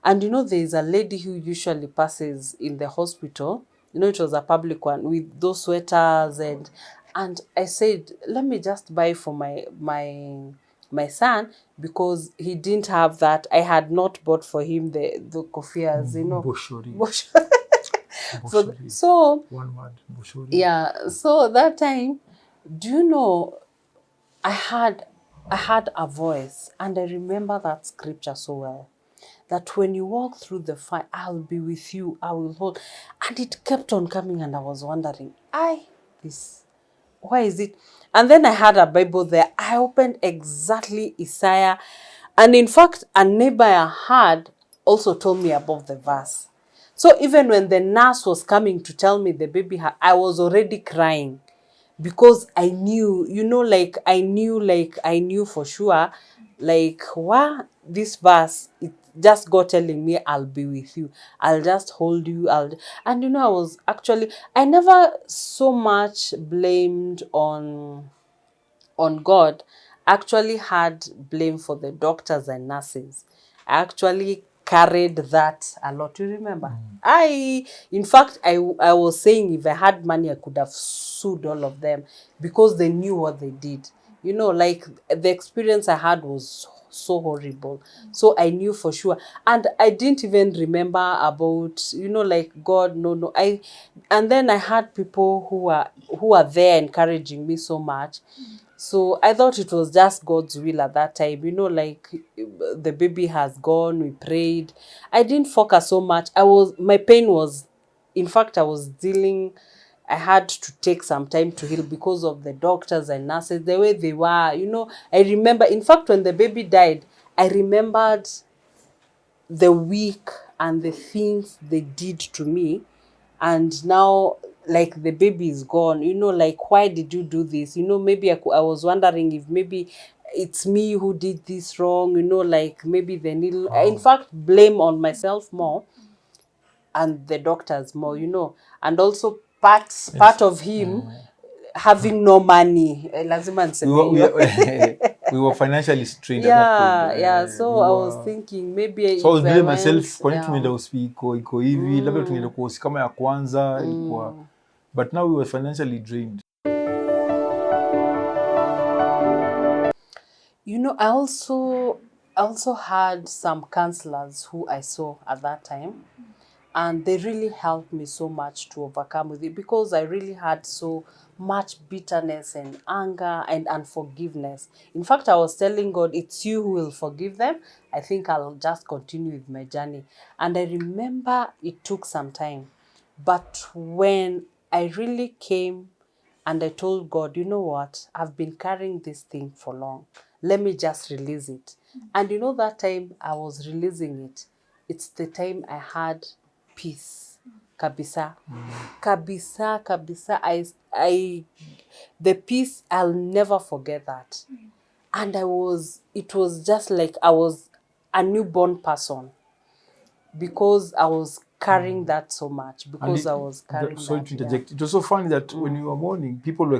And you know, there's a lady who usually passes in the hospital. You know, it was a public one with those sweaters, and I said, let me just buy for my son, because he didn't have that. I had not bought for him the kofias, you know. Boshori. So one word, boshori. Yeah, so that time, do you know, I had a voice, and I remember that scripture so well, that when you walk through the fire, I'll be with you, I will hold. And it kept on coming, and I was wondering, why is it? And then I had a Bible there. I opened exactly Isaiah. And in fact, a neighbor I had also told me about the verse. So even when the nurse was coming to tell me the baby, I was already crying, because I knew, you know, like I knew for sure, like, what, this verse, it just God telling me, I'll be with you, I'll just hold you, and you know, I never so much blamed on God. Actually had blame for the doctors and nurses. I actually carried that a lot. You remember? In fact, I was saying, if I had money, I could have sued all of them, because they knew what they did. You know, like, the experience I had was so horrible. So I knew for sure. And I didn't even remember about, you know, like, God, no. And then I had people who are there encouraging me so much. So I thought it was just God's will at that time. You know, like, the baby has gone, we prayed. I didn't focus so much. My pain was, in fact, I had to take some time to heal, because of the doctors and nurses, the way they were, you know. I remember, in fact, when the baby died, I remembered the week and the things they did to me. And now, like, the baby is gone, you know, like, why did you do this? You know, maybe I was wondering if maybe it's me who did this wrong, you know, like, maybe they need, in fact, blame on myself more, and the doctors more, you know. And also part of him having no money. Lazima niseme hiyo. We were financially strained at that point. Yeah. So We I was were, thinking maybe so I was if I blaming went, myself, kwa nini tumeenda hospitali iko hivi, labda tungeenda kwa hospitali kama ya kwanza ilikuwa, but now we were financially drained. You know, I also had some counselors who I saw at that time, and they really helped me so much to overcome with it, because I really had so much bitterness and anger and unforgiveness. In fact, I was telling God, it's you who will forgive them. I think I'll just continue with my journey. And I remember it took some time. But when I really came and I told God, you know what, I've been carrying this thing for long. Let me just release it. And you know, that time I was releasing it, it's the time I had peace. Kabisa. Kabisa, kabisa. The peace, I'll never forget that. And it was just like I was a newborn person, because I was carrying that so much, because I was carrying sorry that. to interject. It was so funny that when you were mourning, people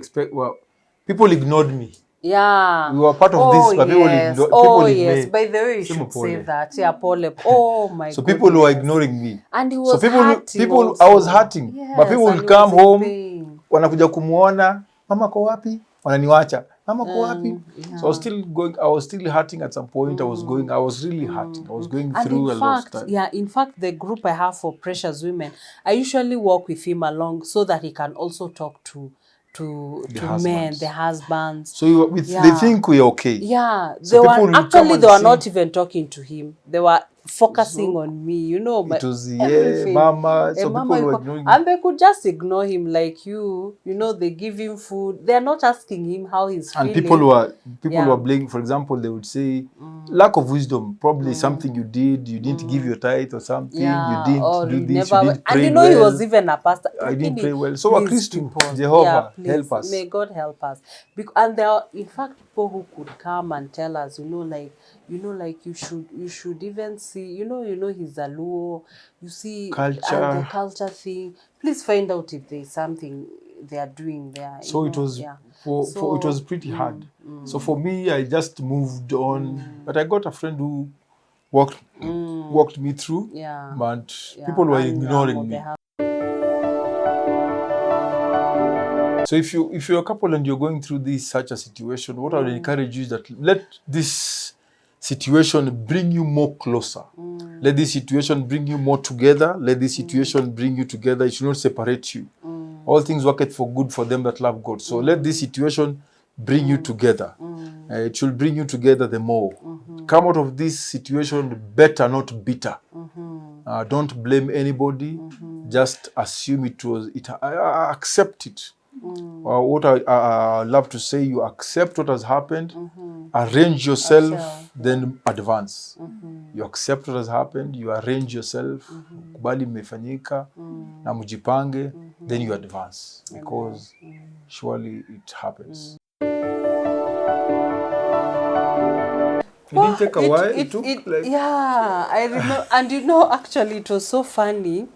ignored me. Yeah. We were part of this, but Yes. people Yes. ignored. By the way, you Sema should say pole. that. Yeah, pole. Oh my So goodness. people were ignoring me. And he So was hurting also. I was hurting. Yes, But people and would he come was in home, pain. wanakuja kumuona, mama ko wapi? Wananiwacha. Mama ko wapi? Yeah. So I was still hurting at some point. I was really hurting. I was going through a lot of time. Yeah, in fact, the group I have for Precious Women, I usually walk with him along so that he can also talk to men, the husbands. So they think we're okay. Yeah, So people will come and they were see. not even talking to him. They were focusing on me, you know. It was everything. mama. So Mama, people were ignoring him. and they could just ignore him, like you know, they give him food. They are not asking him how he's And feeling. people were blaming. For example, they would say lack of wisdom, probably something you didn't give your tithe or something. Yeah, You didn't or do he this. never, You didn't pray and you know, well. he was even a pastor. I didn't pray well. So Please, Christu, people, Jehovah, please, help us. may God help us. And there are, in fact, people who could come and tell us, like you should even see, you know, he's a Luo. You see, Culture. the culture thing. Please find out if there's something they are doing there. So it was it was pretty hard. So for me, I just moved on. But I got a friend who walked me through. Yeah. But people were ignoring me. So if you're a couple and you're going through such a situation, what I would encourage you is that let this situation bring you more closer. Let this situation bring you more together. Let this situation bring you together. It should not separate you. All things work for good for them that love God. So let this situation bring you together. It should bring you together the more. Come out of this situation better, not bitter. Don't blame anybody. Just assume accept it. What I love to say, you accept what has happened, arrange yourself, then advance. You accept what has happened, you arrange yourself, kubali mmefanyika, na mjipange, then you advance, because surely it happens. It didn't take a while. It took yeah, I remember. And you know, actually, it was so funny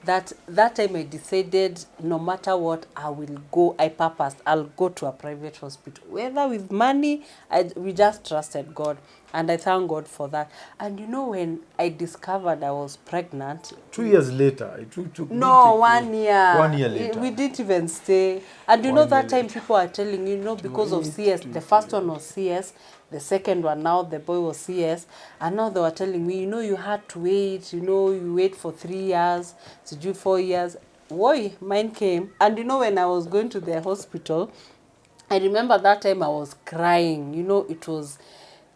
that time I decided, no matter what, I will go. I'll go to a private hospital, whether with money. We just trusted God, and I thank God for that. And you know, when I discovered I was pregnant, 2 years later, it took 1 year. 1 year later. We didn't even stay. And you know, that time people are telling you, because of CS, the first one was CS, the second one, now the boy was CS, and now they were telling me, you had to wait, you wait for 3 years, to do 4 years. Boy, mine came. And when I was going to the hospital, I remember that time I was crying. It was,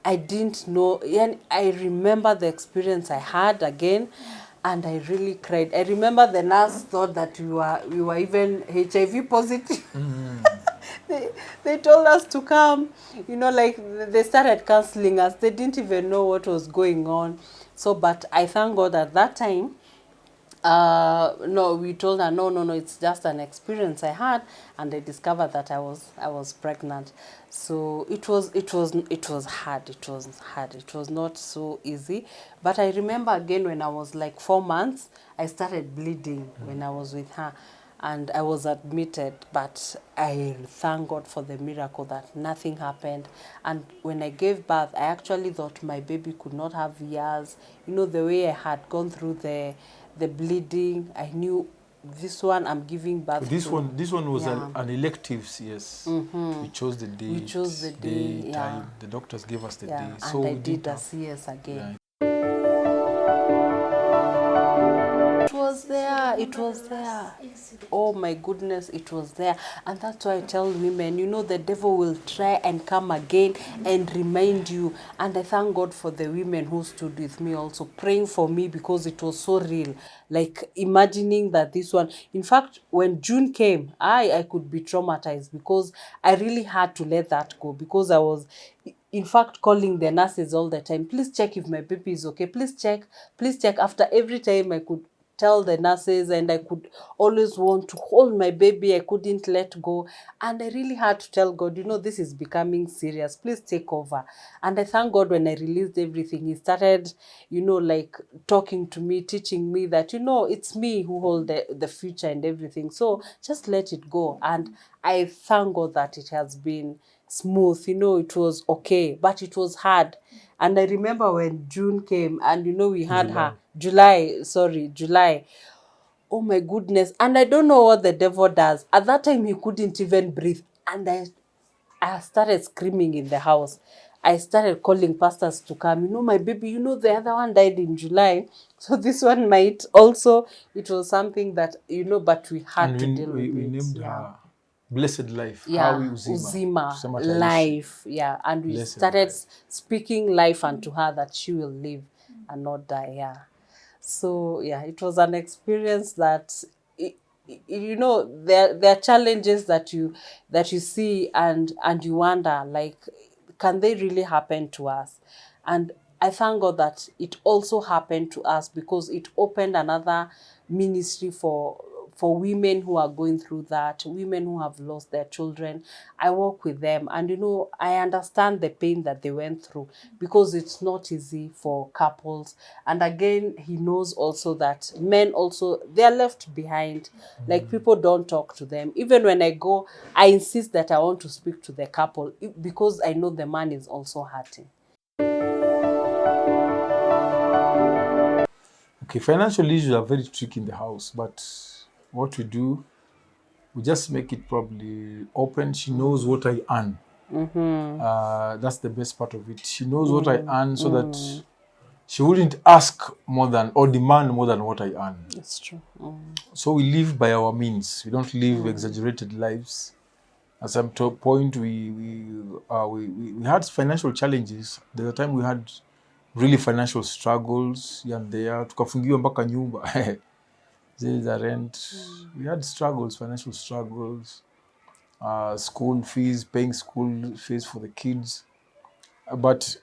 I didn't know. And I remember the experience I had again, and I really cried. I remember the nurse thought that we were even HIV positive. They told us to come, like they started counseling us. They didn't even know what was going on. So, but I thank God at that time, no, we told her, no, it's just an experience I had, and I discovered that I was pregnant. So it was hard. It was not so easy. But I remember again when I was like 4 months, I started bleeding when I was with her. and I was admitted, but I thank God for the miracle that nothing happened. And when I gave birth, I actually thought my baby could not have years. You know, the way I had gone through the bleeding, I knew this one I'm giving So birth this to. one was Yeah. an elective, yes. We chose the date, We chose the day, yeah. time. The doctors gave us the Yeah, day. and So I we did didn't a have, CS again. yeah. It was there, it was there. Oh my goodness, it was there. And that's why I tell women, you know, the devil will try and come again and remind you. And I thank God for the women who stood with me also, praying for me, because it was so real. Like imagining that this one, in fact, when June came, I could be traumatized, because I really had to let that go, because I was, in fact, calling the nurses all the time. Please check if my baby is okay. Please check. Please check. After every time I could tell the nurses, and I could always want to hold my baby. I couldn't let go. And I really had to tell God, you know, this is becoming serious. Please take over. And I thank God when I released everything, He started, you know, like talking to me, teaching me that, you know, it's me who hold the future and everything. So just let it go. And I thank God that it has been smooth. You know, it was okay, but it was hard. And I remember when June came, and you know, we had July. her July. Oh my goodness. And I don't know what the devil does. At that time, he couldn't even breathe. And I started screaming in the house. I started calling pastors to come. You know, my baby, you know, the other one died in July. So this one might also, it was something that, you know, but we had And to deal we with it. named Yeah. her Blessed Life. Yeah, Hawi Uzima. Uzima, Tusema taishi. life. Yeah, and we Blessed started life. speaking life unto her, that she will live and not die. Yeah. So yeah, it was an experience that, you know, there are challenges that you see, and you wonder, like, can they really happen to us? And I thank God that it also happened to us, because it opened another ministry for women who are going through that, women who have lost their children. I work with them, and you know, I understand the pain that they went through, because it's not easy for couples. And again, He knows also that men also, they are left behind. Like, people don't talk to them. Even when I go, I insist that I want to speak to the couple, because I know the man is also hurting. Okay, financial issues are very tricky in the house, but what we do, we just make it probably open. She knows what I earn. That's the best part of it. She knows what I earn, so that she wouldn't ask more than, or demand more than what I earn. It's true. So we live by our means. We don't live exaggerated lives. At some point, we had financial challenges. There was a time we had really financial struggles here and there. Tukafungiwa mpaka nyumba. Zile za rent. We had struggles, financial struggles. School fees, paying school fees for the kids. But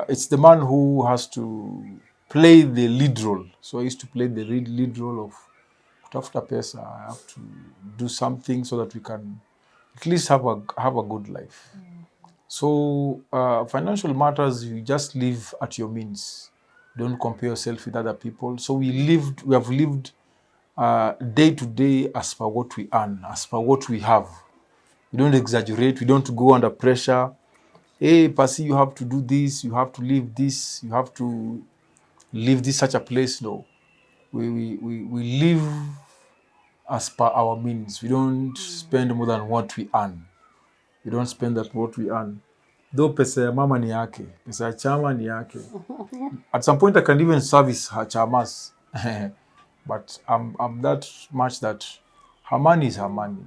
it's the man who has to play the lead role. So I used to play the lead role of kutafuta pesa. I have to do something so that we can at least have a good life. So financial matters, you just live at your means. Don't compare yourself with other people. So we have lived day to day as per what we earn, as per what we have. We don't exaggerate. We don't go under pressure. Hey, Pasi, you have to do this. You have to leave this. You have to leave this such a place. No, we live as per our means. We don't spend more than what we earn. We don't spend that what we earn. Though pesa ya mama ni yake, pesa ya chama ni yake. At some point, I can even service her chamas. But I'm that much that her money is her money.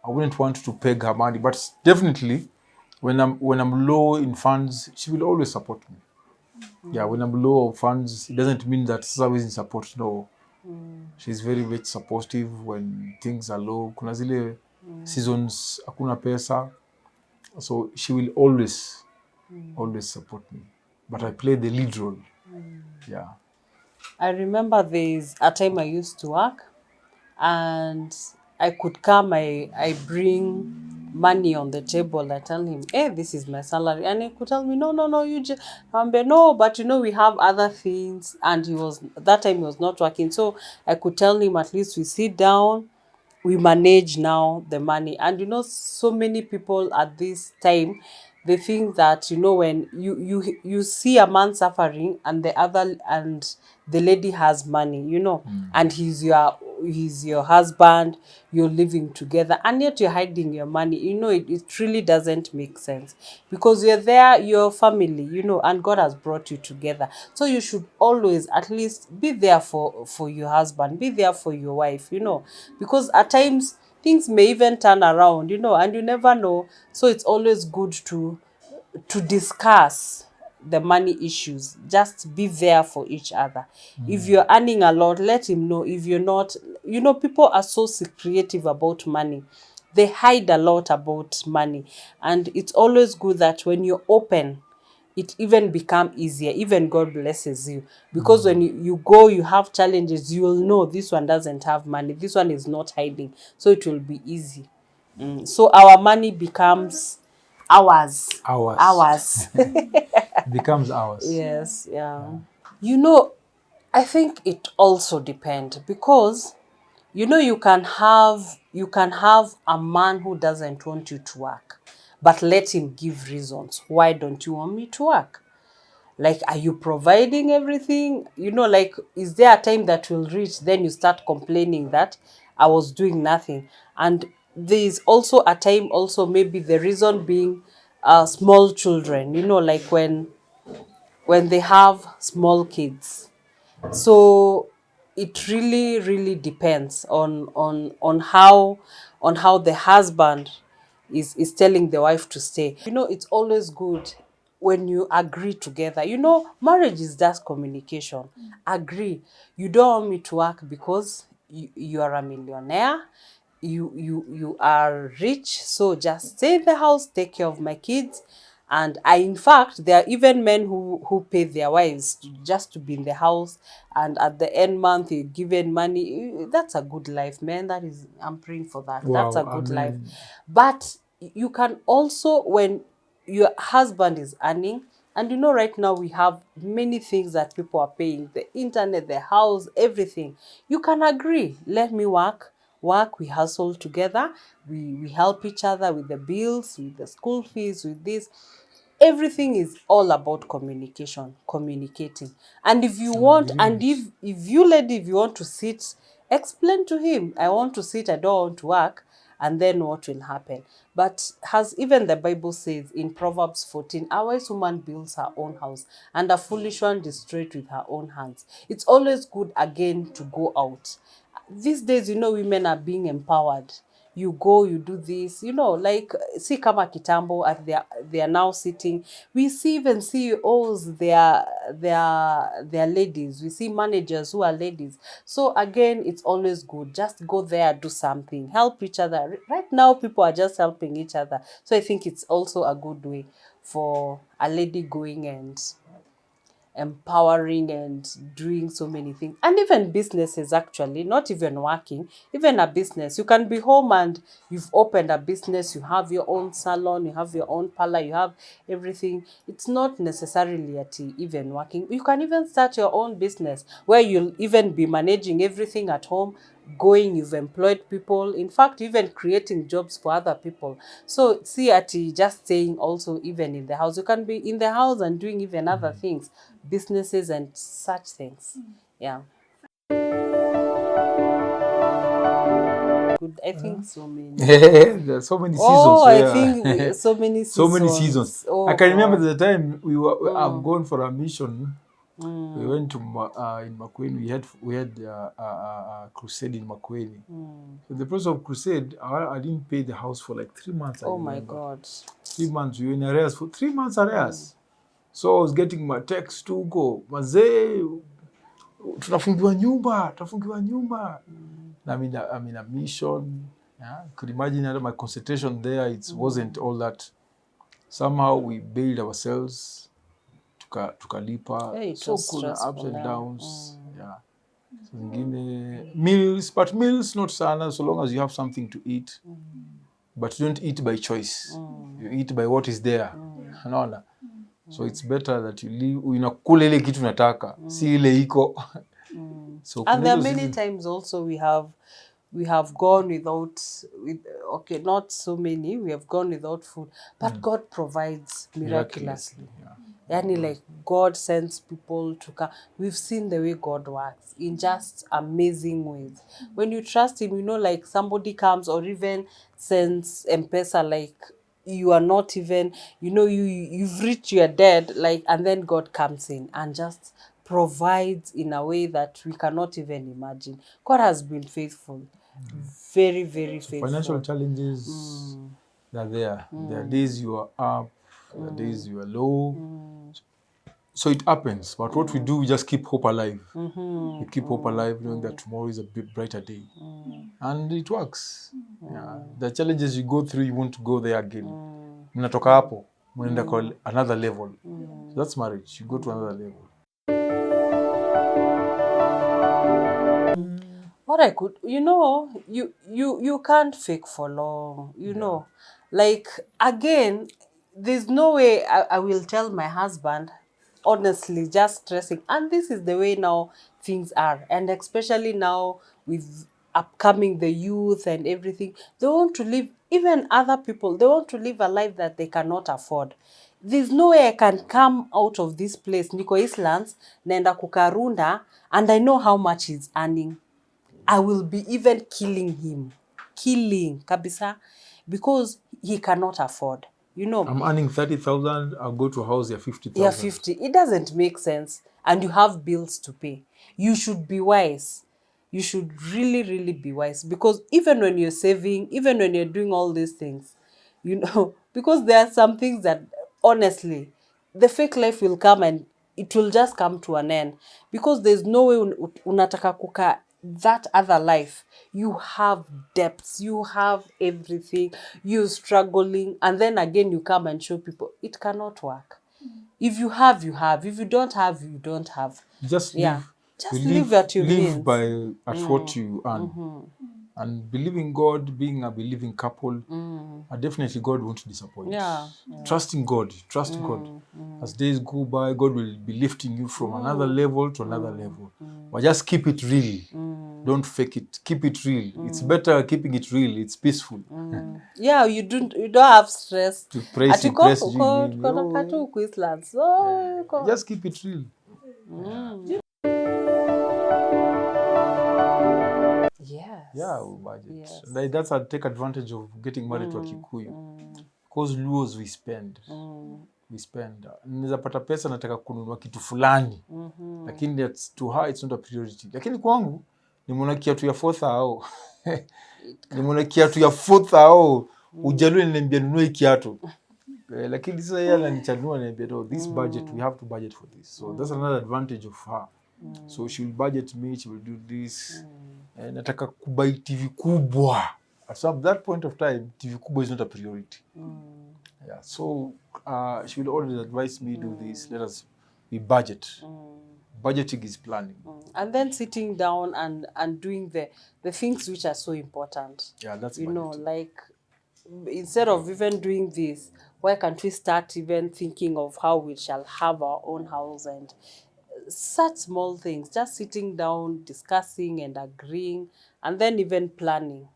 I wouldn't want to peg her money, but definitely, when I'm low in funds, she will always support me. Yeah, when I'm low of funds, it doesn't mean that she's always in support. No, she's very very supportive when things are low. Kuna zile seasons hakuna pesa, so she will always support me. But I play the lead role. Yeah. I remember there's a time I used to work, and I could come, I bring money on the table, I tell him, hey, this is my salary. And he could tell me, no, you just, no, but we have other things. And that time he was not working. So I could tell him, at least we sit down, we manage now the money. And so many people at this time, they think that when you see a man suffering and the lady has money, and he's your husband, you're living together, and yet you're hiding your money. It really doesn't make sense, because you're there, your family, and God has brought you together. So you should always at least be there for your husband, be there for your wife, because at times things may even turn around, and you never know. So it's always good to discuss the money issues. Just be there for each other. If you're earning a lot, let him know. If you're not, people are so creative about money. They hide a lot about money. And it's always good that when you're open, it even become easier. Even God blesses you. Because when you go, you have challenges, you will know this one doesn't have money. This one is not hiding. So it will be easy. So our money becomes ours. Ours. It becomes ours. Yes, yeah. I think it also depends, because you can have a man who doesn't want you to work, but let him give reasons. Why don't you want me to work? Like, are you providing everything? Like, is there a time that will reach, then you start complaining that I was doing nothing? And there is also a time, also maybe the reason being small children, like when they have small kids. So it really, really depends on how the husband is telling the wife to stay. It's always good when you agree together. Marriage is just communication. Agree. You don't want me to work because you are a millionaire. You are rich, so just stay in the house, take care of my kids. And in fact, there are even men who pay their wives just to be in the house, and at the end month you given money. That's a good life, man. I'm praying for that. That's a Wow, good life. amen. But you can also, when your husband is earning, and right now we have many things that people are paying, the internet, the house, everything. You can agree, let me work, we hustle together, we help each other with the bills, with the school fees, with this. Everything is all about communication, communicating. And if you An want, and if agreement. if you lady, if you want to sit, explain to him, I want to sit, I don't want to work. And then what will happen? But as even the Bible says in Proverbs 14, a wise woman builds her own house, and a foolish one destroys with her own hands. It's always good, again, to go out. These days, women are being empowered. You go, you do this, like, see kama kitambo, at they are now sitting. We see even CEOs, they are ladies. We see managers who are ladies. So again, it's always good. Just go there, do something, help each other. Right now, people are just helping each other. So I think it's also a good way for a lady going and empowering and doing so many things. And even businesses, actually, not even working, even a business. You can be home and you've opened a business, you have your own salon, you have your own parlor, you have everything. It's not necessarily at even working. You can even start your own business where you'll even be managing everything at home, going, you've employed people, in fact, even creating jobs for other people. So see, at just staying also even in the house, you can be in the house and doing even other things, businesses and such things. Yeah. Good. I think so many. There are so many seasons Oh, I where think so many so many seasons. seasons. Oh I can remember God. the time I've gone for a mission. We went to in Makueni. We had a crusade in Makueni. So the process of crusade, I didn't pay the house for like 3 months. I Oh my remember God. 3 months. We were in arrears for 3 months arrears. So I was getting my text to go, mazee, tunafungiwa nyumba. I'm in a mission. Yeah, you could imagine that my concentration there, it wasn't all that. Somehow we bailed ourselves, tukalipa. Yeah, it So was kuna ups stressful. and Yeah. downs. Yeah. So zingine meals, but meals not sana, so long as you have something to eat. but you don't eat by choice. You eat by what is there. Unaona? So it's better that you live, unakula ile kitu unataka, si ile iko. So and there are many times also we have gone without, okay, not so many, we have gone without food, but God provides miraculously. Yani like God sends people to come. We've seen the way God works in just amazing ways. When you trust him, like somebody comes or even sends M-Pesa, like you are not even, you've reached your dead, like, and then God comes in and just provides in a way that we cannot even imagine. God has been faithful. Very, very faithful. Financial challenges, they're there. There are days you are up, there are days you are low. So it happens. But what we do, we just keep hope alive. We keep hope alive, knowing that tomorrow is a bit brighter day. And it works. Yeah. The challenges you go through, you won't go there again. Mnatoka hapo, mnaenda kwa another level. So that's marriage. You go to another level. What I could, you can't fake for long, know. Like, again, there's no way I will tell my husband, honestly, just stressing. And this is the way now things are. And especially now with upcoming the youth and everything, they want to live, even other people, they want to live a life that they cannot afford. There's no way I can come out of this place, Niko Islands, naenda kukarunda, and I know how much he's earning. I will be even killing him. Killing, kabisa. Because he cannot afford. I'm earning 30,000, I'll go to a house, 50,000. Yeah, 50. It doesn't make sense. And you have bills to pay. You should be wise. You should really, really be wise. Because even when you're saving, even when you're doing all these things, because there are some things that, honestly, the fake life will come and it will just come to an end. Because there's no way unataka kuka that other life. You have debts, you have everything, you're struggling, and then again you come and show people it cannot work. If you have, you have. If you don't have, you don't have. Just live. Just live at your means. Live by what you earn. And believing God, being a believing couple, definitely God won't disappoint. Trusting God, trust God. As days go by, God will be lifting you from another level to another level. But just keep it real. Don't fake it. Keep it real. It's better keeping it real. It's peaceful. Yeah, you don't have stress. To praise you, just keep it real. Yes. Yeah, we budget. Yes. That's I'll take advantage of getting married to a Kikuyu. Because Luos we spend. We spend. Naweza pata pesa nataka kununua kitu fulani. Lakini that's to her it's not a priority. Lakini kwangu nimeona kiatu ya 4,000. Nimeona kiatu ya 4,000. Ujaluo niambia nunue kiatu. Lakini sasa yeye ananichanua niambia this budget we have to budget for this. So that's another advantage of her. So she will budget me, she will do this. Nataka kubai TV kubwa. At that point of time, TV kubwa is not a priority. Yeah, so she will always advise me do this. Let us be budget. Budgeting is planning. And then sitting down and doing the things which are so important. Yeah, that's like instead of even doing this, why can't we start even thinking of how we shall have our own house and such small things, just sitting down, discussing and agreeing, and then even planning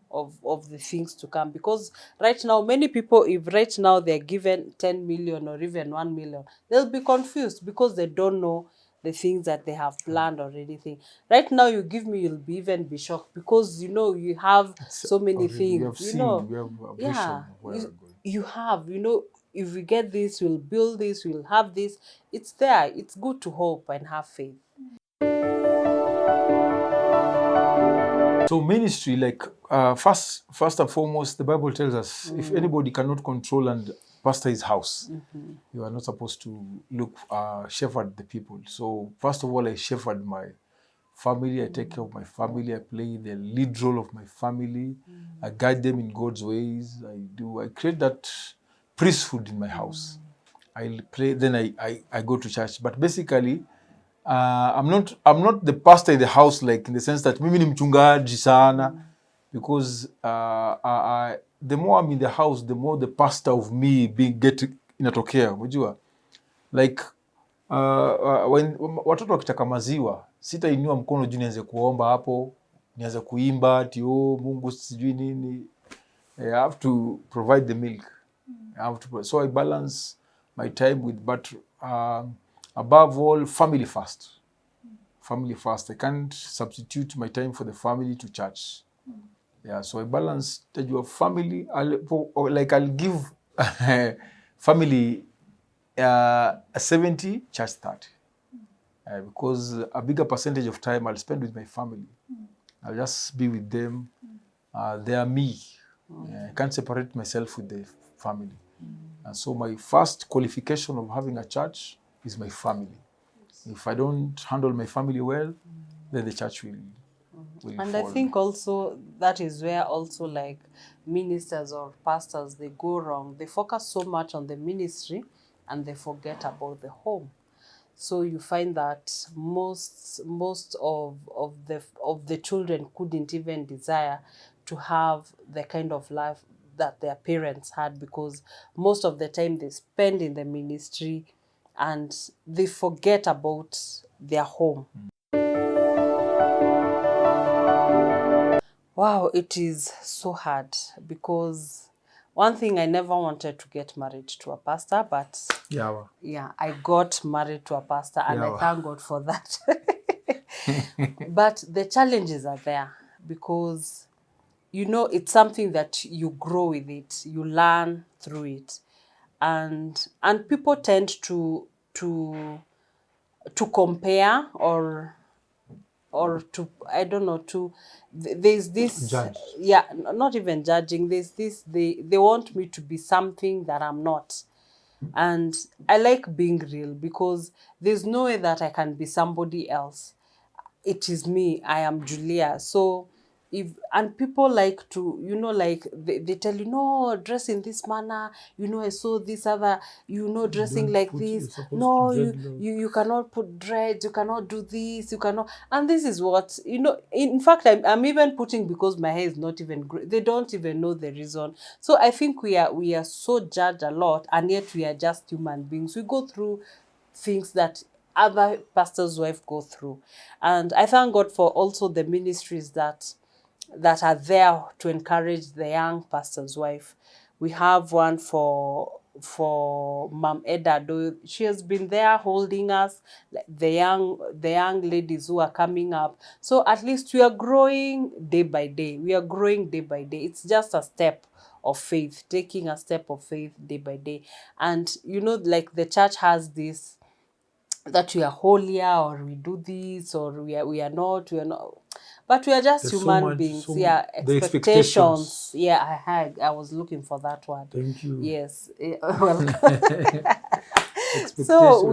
of the things to come. Because right now, many people, if right now they're given 10 million or even 1 million, they'll be confused because they don't know the things that they have planned or anything. Right now, you give me, you'll even be shocked because, you have so many things. We have a vision of where we're going. You have, if we get this, we'll build this, we'll have this. It's there. It's good to hope and have faith. So ministry, like first and foremost, the Bible tells us if anybody cannot control and pastor his house, you are not supposed to shepherd the people. So first of all, I shepherd my family. I take care of my family. I play the lead role of my family. I guide them in God's ways. I create that priesthood in my house. I play, then I go to church. But basically, I'm not the pastor in the house, like in the sense that mimi ni mchungaji sana, because the more I'm in the house, the more the pastor of me inatokea, unajua. Like when watoto wakitaka maziwa, sitainua mkono juu nianze kuomba hapo, nianze kuimba ati Mungu sijui nini. I have to provide the milk. So I balance my time with, but above all, family first. Family first. I can't substitute my time for the family to church. Yeah, so I balance your family. I'll give family 70, church 30. Because a bigger percentage of time I'll spend with my family. I'll just be with them. They are me. I can't separate myself with the family. And so my first qualification of having a church is my family. If I don't handle my family well, then the church will and fall. I think also that is where also like ministers or pastors, they go wrong. They focus so much on the ministry and they forget about the home. So you find that most of the children couldn't even desire to have the kind of life that their parents had, because most of the time they spend in the ministry and they forget about their home. Wow, it is so hard, because one thing, I never wanted to get married to a pastor, but yeah, I got married to a pastor, and I thank God for that. But the challenges are there, because you know, it's something that you grow with it, you learn through it, and people tend to compare, or to, I don't know, to, there's this judge. Yeah, not even judging, there's this, they want me to be something that I'm not. And I like being real, because there's no way that I can be somebody else. It is me. I am Julia. So and people like to, you know, like they tell you, no, dress in this manner, you know, I saw this other, you know, dressing like this. No, you cannot put dreads, you cannot do this, you cannot. And this is what, you know, in fact, I'm even putting, because my hair is not even great. They don't even know the reason. So I think we are so judged a lot, and yet we are just human beings. We go through things that other pastors' wives go through. And I thank God for also the ministries that are there to encourage the young pastor's wife. We have one for Mom Eda. She has been there holding us, the young ladies who are coming up. So at least we are growing day by day. We are growing day by day. It's just a step of faith, taking a step of faith day by day. And you know, like the church has this, that we are holier, or we do this, or we are not, but we are just There's human beings. Yeah, expectations. Yeah, I was looking for that word. Thank you. Yes. Welcome. So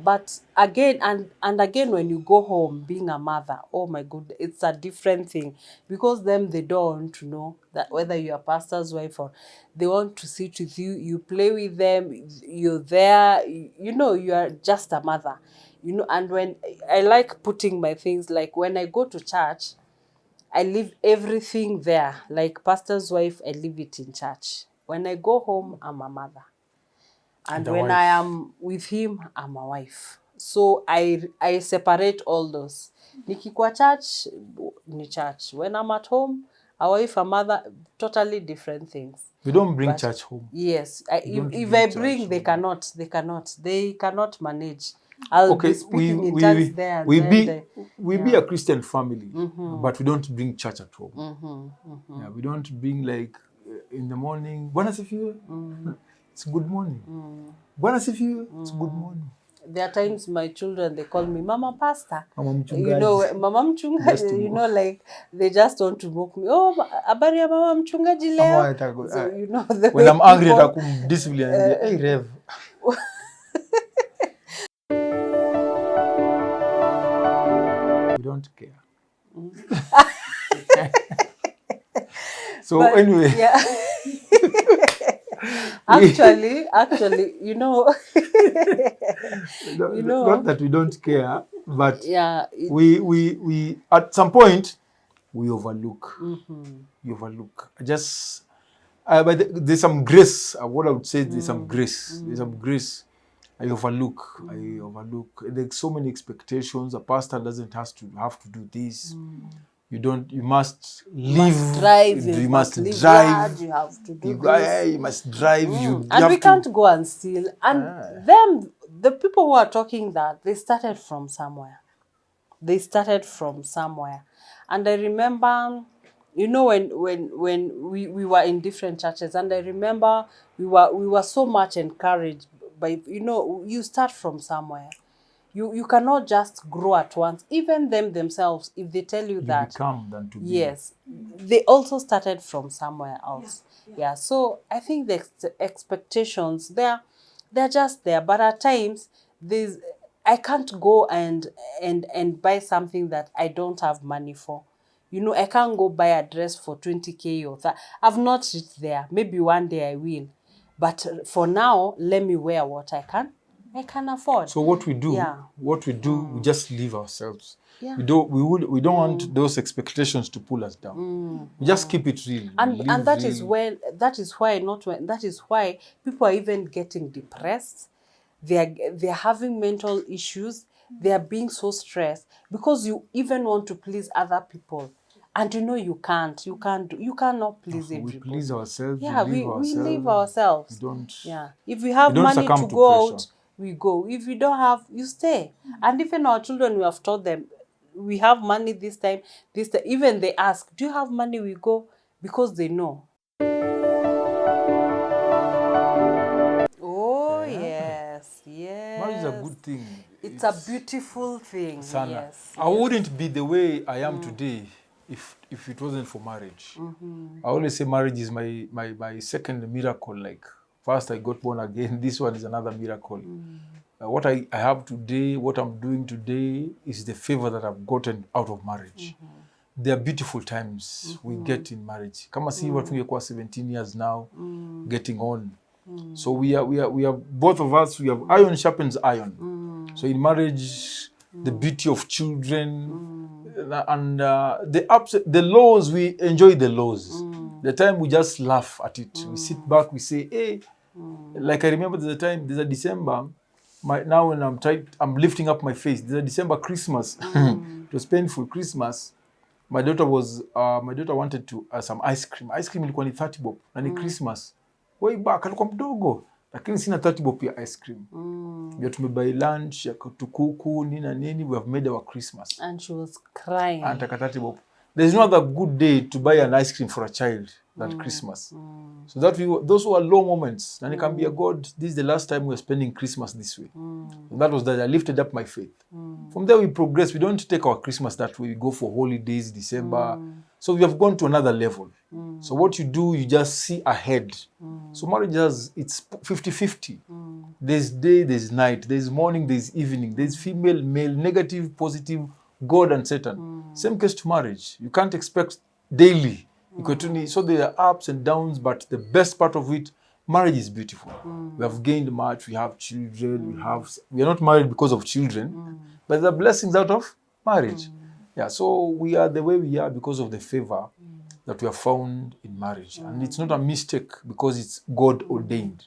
but again and again, when you go home being a mother, oh my God, it's a different thing, because them, they don't want to know that whether you're a pastor's wife, or they want to sit with you, you play with them, you're there, you know, you are just a mother, you know. And when I like putting my things, like when I go to church, I leave everything there, like pastor's wife, I leave it in church. When I go home, I'm a mother. And when I am with him, I'm a wife. So I separate all those. Nikikuwa church, ni church. When I'm at home, a wife, a mother, totally different things. We don't bring church home. Yes. If I bring, they cannot. They cannot manage. I'll be speaking in tongues there. We be a Christian family, but we don't bring church at home. Yeah, we don't bring, like, in the morning, Bwana sifiwe. It's good morning. Bwana sifiwe. It's good morning. There are times my children, they call me Mama Pastor. Mama Mchungaji. You know, Mama Mchungaji, you know, like, they just want to mock me. Oh, habari ya Mama Mchungaji leo. So, you know, when I'm angry, I discipline. Hey, Rev. We don't care. So but, anyway. Yeah. Actually, you know, not that we don't care, but yeah, we at some point we overlook. You overlook. Just But there's some grace. What I would say, there's some grace. There's some grace. I overlook. There's so many expectations. A pastor doesn't have to do this. You must live. You must drive. large, you have to do this. You must drive. And we can't go and steal. And the people who are talking that, they started from somewhere. And I remember, you know, when we were in different churches, and I remember we were so much encouraged by, you know, you start from somewhere. You cannot just grow at once. Even themselves, if they tell you that, become than to be. yes, they also started from somewhere else. Yeah. So I think the expectations, they're just there. But at times, I can't go and buy something that I don't have money for. You know, I can't go buy a dress for 20K or that. I've not reached there. Maybe one day I will. But for now, let me wear what I can afford. So what we do, we just leave ourselves. Yeah. We don't want those expectations to pull us down. We just keep it real. And that is why people are even getting depressed. They're having mental issues. They are being so stressed because you even want to please other people. And you know you cannot please everybody. We please ourselves. Yeah, we live ourselves. We don't. Yeah. If we have money to go out, we go. If we don't have, you stay. And even our children, we have taught them, we have money this time. Even they ask, do you have money? We go, because they know. Oh, yes. Marriage is a good thing. It's a beautiful thing. Sana. Yes. I wouldn't be the way I am today if it wasn't for marriage. I always say marriage is my second miracle. Like, first I got born again. This one is another miracle. What I have today, what I'm doing today, is the favor that I've gotten out of marriage. There are beautiful times we get in marriage. Kama si watu wengekuwa 17 years now, getting on. So we are both of us. We have iron sharpens iron. So in marriage, the beauty of children and the ups, the lows, we enjoy the lows. The time we just laugh at it. We sit back. We say, hey. Like I remember there's a December. Now when I'm lifting up my face. There's a December Christmas. It was painful Christmas. My daughter wanted to some ice cream. Ice cream ilikuwa ni 30 bob na ni Christmas. Way back alikuwa mdogo. Lakini sina 30 bob ya ice cream. We had to buy lunch, ya kuku, nini. We have made our Christmas. And she was crying. And 30 bob. There's no other good day to buy an ice cream for a child than Christmas. So those were low moments. And it can be a God, this is the last time we're spending Christmas this way. And that was that I lifted up my faith. From there we progress. We don't take our Christmas that way. We go for holidays, December. So we have gone to another level. So what you do, you just see ahead. So marriage it's 50-50. There's day, there's night, there's morning, there's evening, there's female, male, negative, positive, God and Satan. Same case to marriage. You can't expect daily. So there are ups and downs, but the best part of it, marriage is beautiful. We have gained much. We have children. We are not married because of children, but there are blessings out of marriage. Yeah, so we are the way we are because of the favor that we have found in marriage. And it's not a mistake because it's God ordained.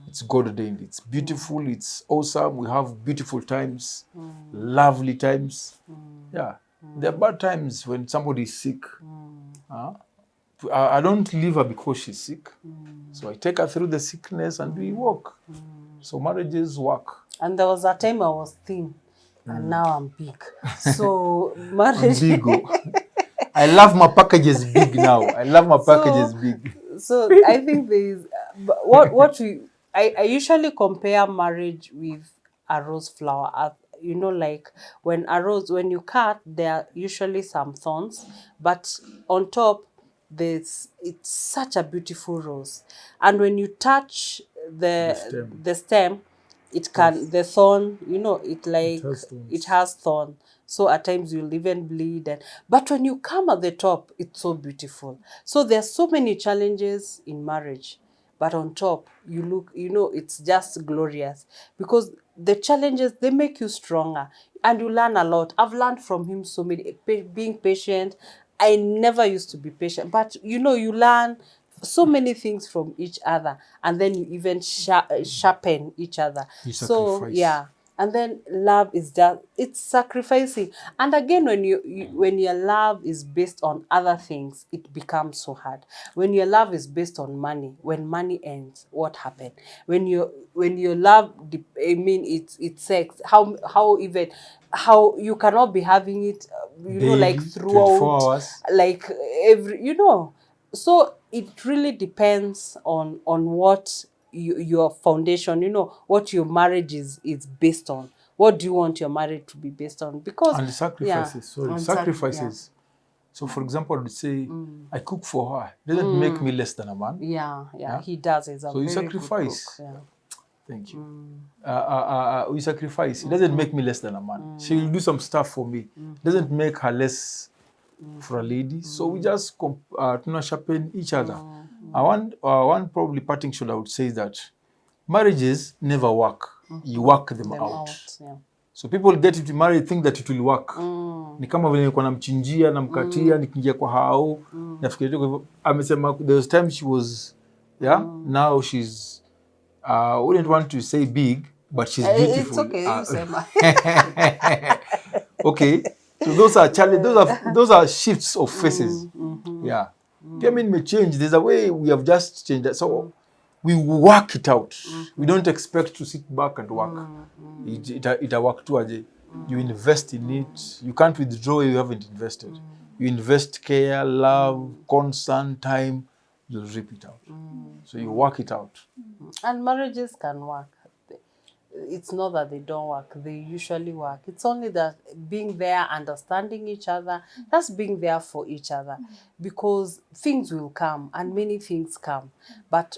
It's God ordained. It's beautiful. It's awesome. We have beautiful times, lovely times. Yeah. There are bad times when somebody is sick. I don't leave her because she's sick. So I take her through the sickness and we walk. So marriages work. And there was a time I was thin. And now I'm big. So marriage... Big. I love my packages big now. I love my packages big. So I think there is... I usually compare marriage with a rose flower. You know, like when you cut, there are usually some thorns. But on top, it's such a beautiful rose. And when you touch the stem, the thorn, you know, it has thorn. So at times you'll even bleed. But when you come at the top, it's so beautiful. So there's so many challenges in marriage. But on top, you look, you know, it's just glorious. Because the challenges, they make you stronger. And you learn a lot. I've learned from him so many, being patient. I never used to be patient. But, you know, you learn so many things from each other, and then you even sharpen each other. You So sacrifice. yeah, and then love is just, it's sacrificing. And again, when when your love is based on other things, it becomes so hard. When your love is based on money, when money ends, what happened? When your love, I mean, it's sex. How you cannot be having it, like Daily, 24 throughout, hours. like every, so it really depends on what your foundation, what your marriage is based on. What do you want your marriage to be based on? Because And the sacrifices. Sorry, on sacrifices. So, for example, I would say, I cook for her. It doesn't make me less than a man. yeah, he does. He's a So you very good sacrifice. cook. Yeah. Thank you. We sacrifice. It doesn't make me less than a man. She will do some stuff for me. It doesn't make her less for a lady. So we just sharpen each other. One probably parting shot I would say is that marriages never work. You work them out. Yeah. So people get into marriage, think that it will work. Ni kama vile nilikuwa namchinjia, namkatia, nikiingia kwa hao, nafikiria kwa hivyo. Amesema there was time she was, now she's, wouldn't want to say big, but she's beautiful. It's okay, you say Okay, so those are challenges. Those are shifts of faces. Yeah, I mean, may change. There's a way we have just changed that. So we work it out. We don't expect to sit back and work. It work too. You invest in it. You can't withdraw. You haven't invested. You invest care, love, concern, time. You'll reap it out. So you work it out. And marriages can work. It's not that they don't work. They usually work. It's only that being there, understanding each other, that's being there for each other. Because things will come, and many things come. But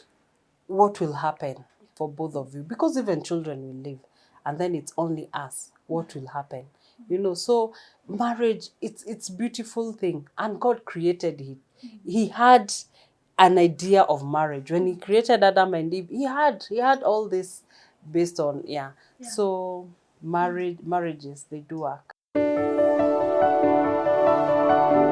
what will happen for both of you? Because even children will live, and then it's only us. What will happen? So marriage, it's beautiful thing, and God created it. He had an idea of marriage when he created Adam and Eve. He had all this based on So marriages, they do work.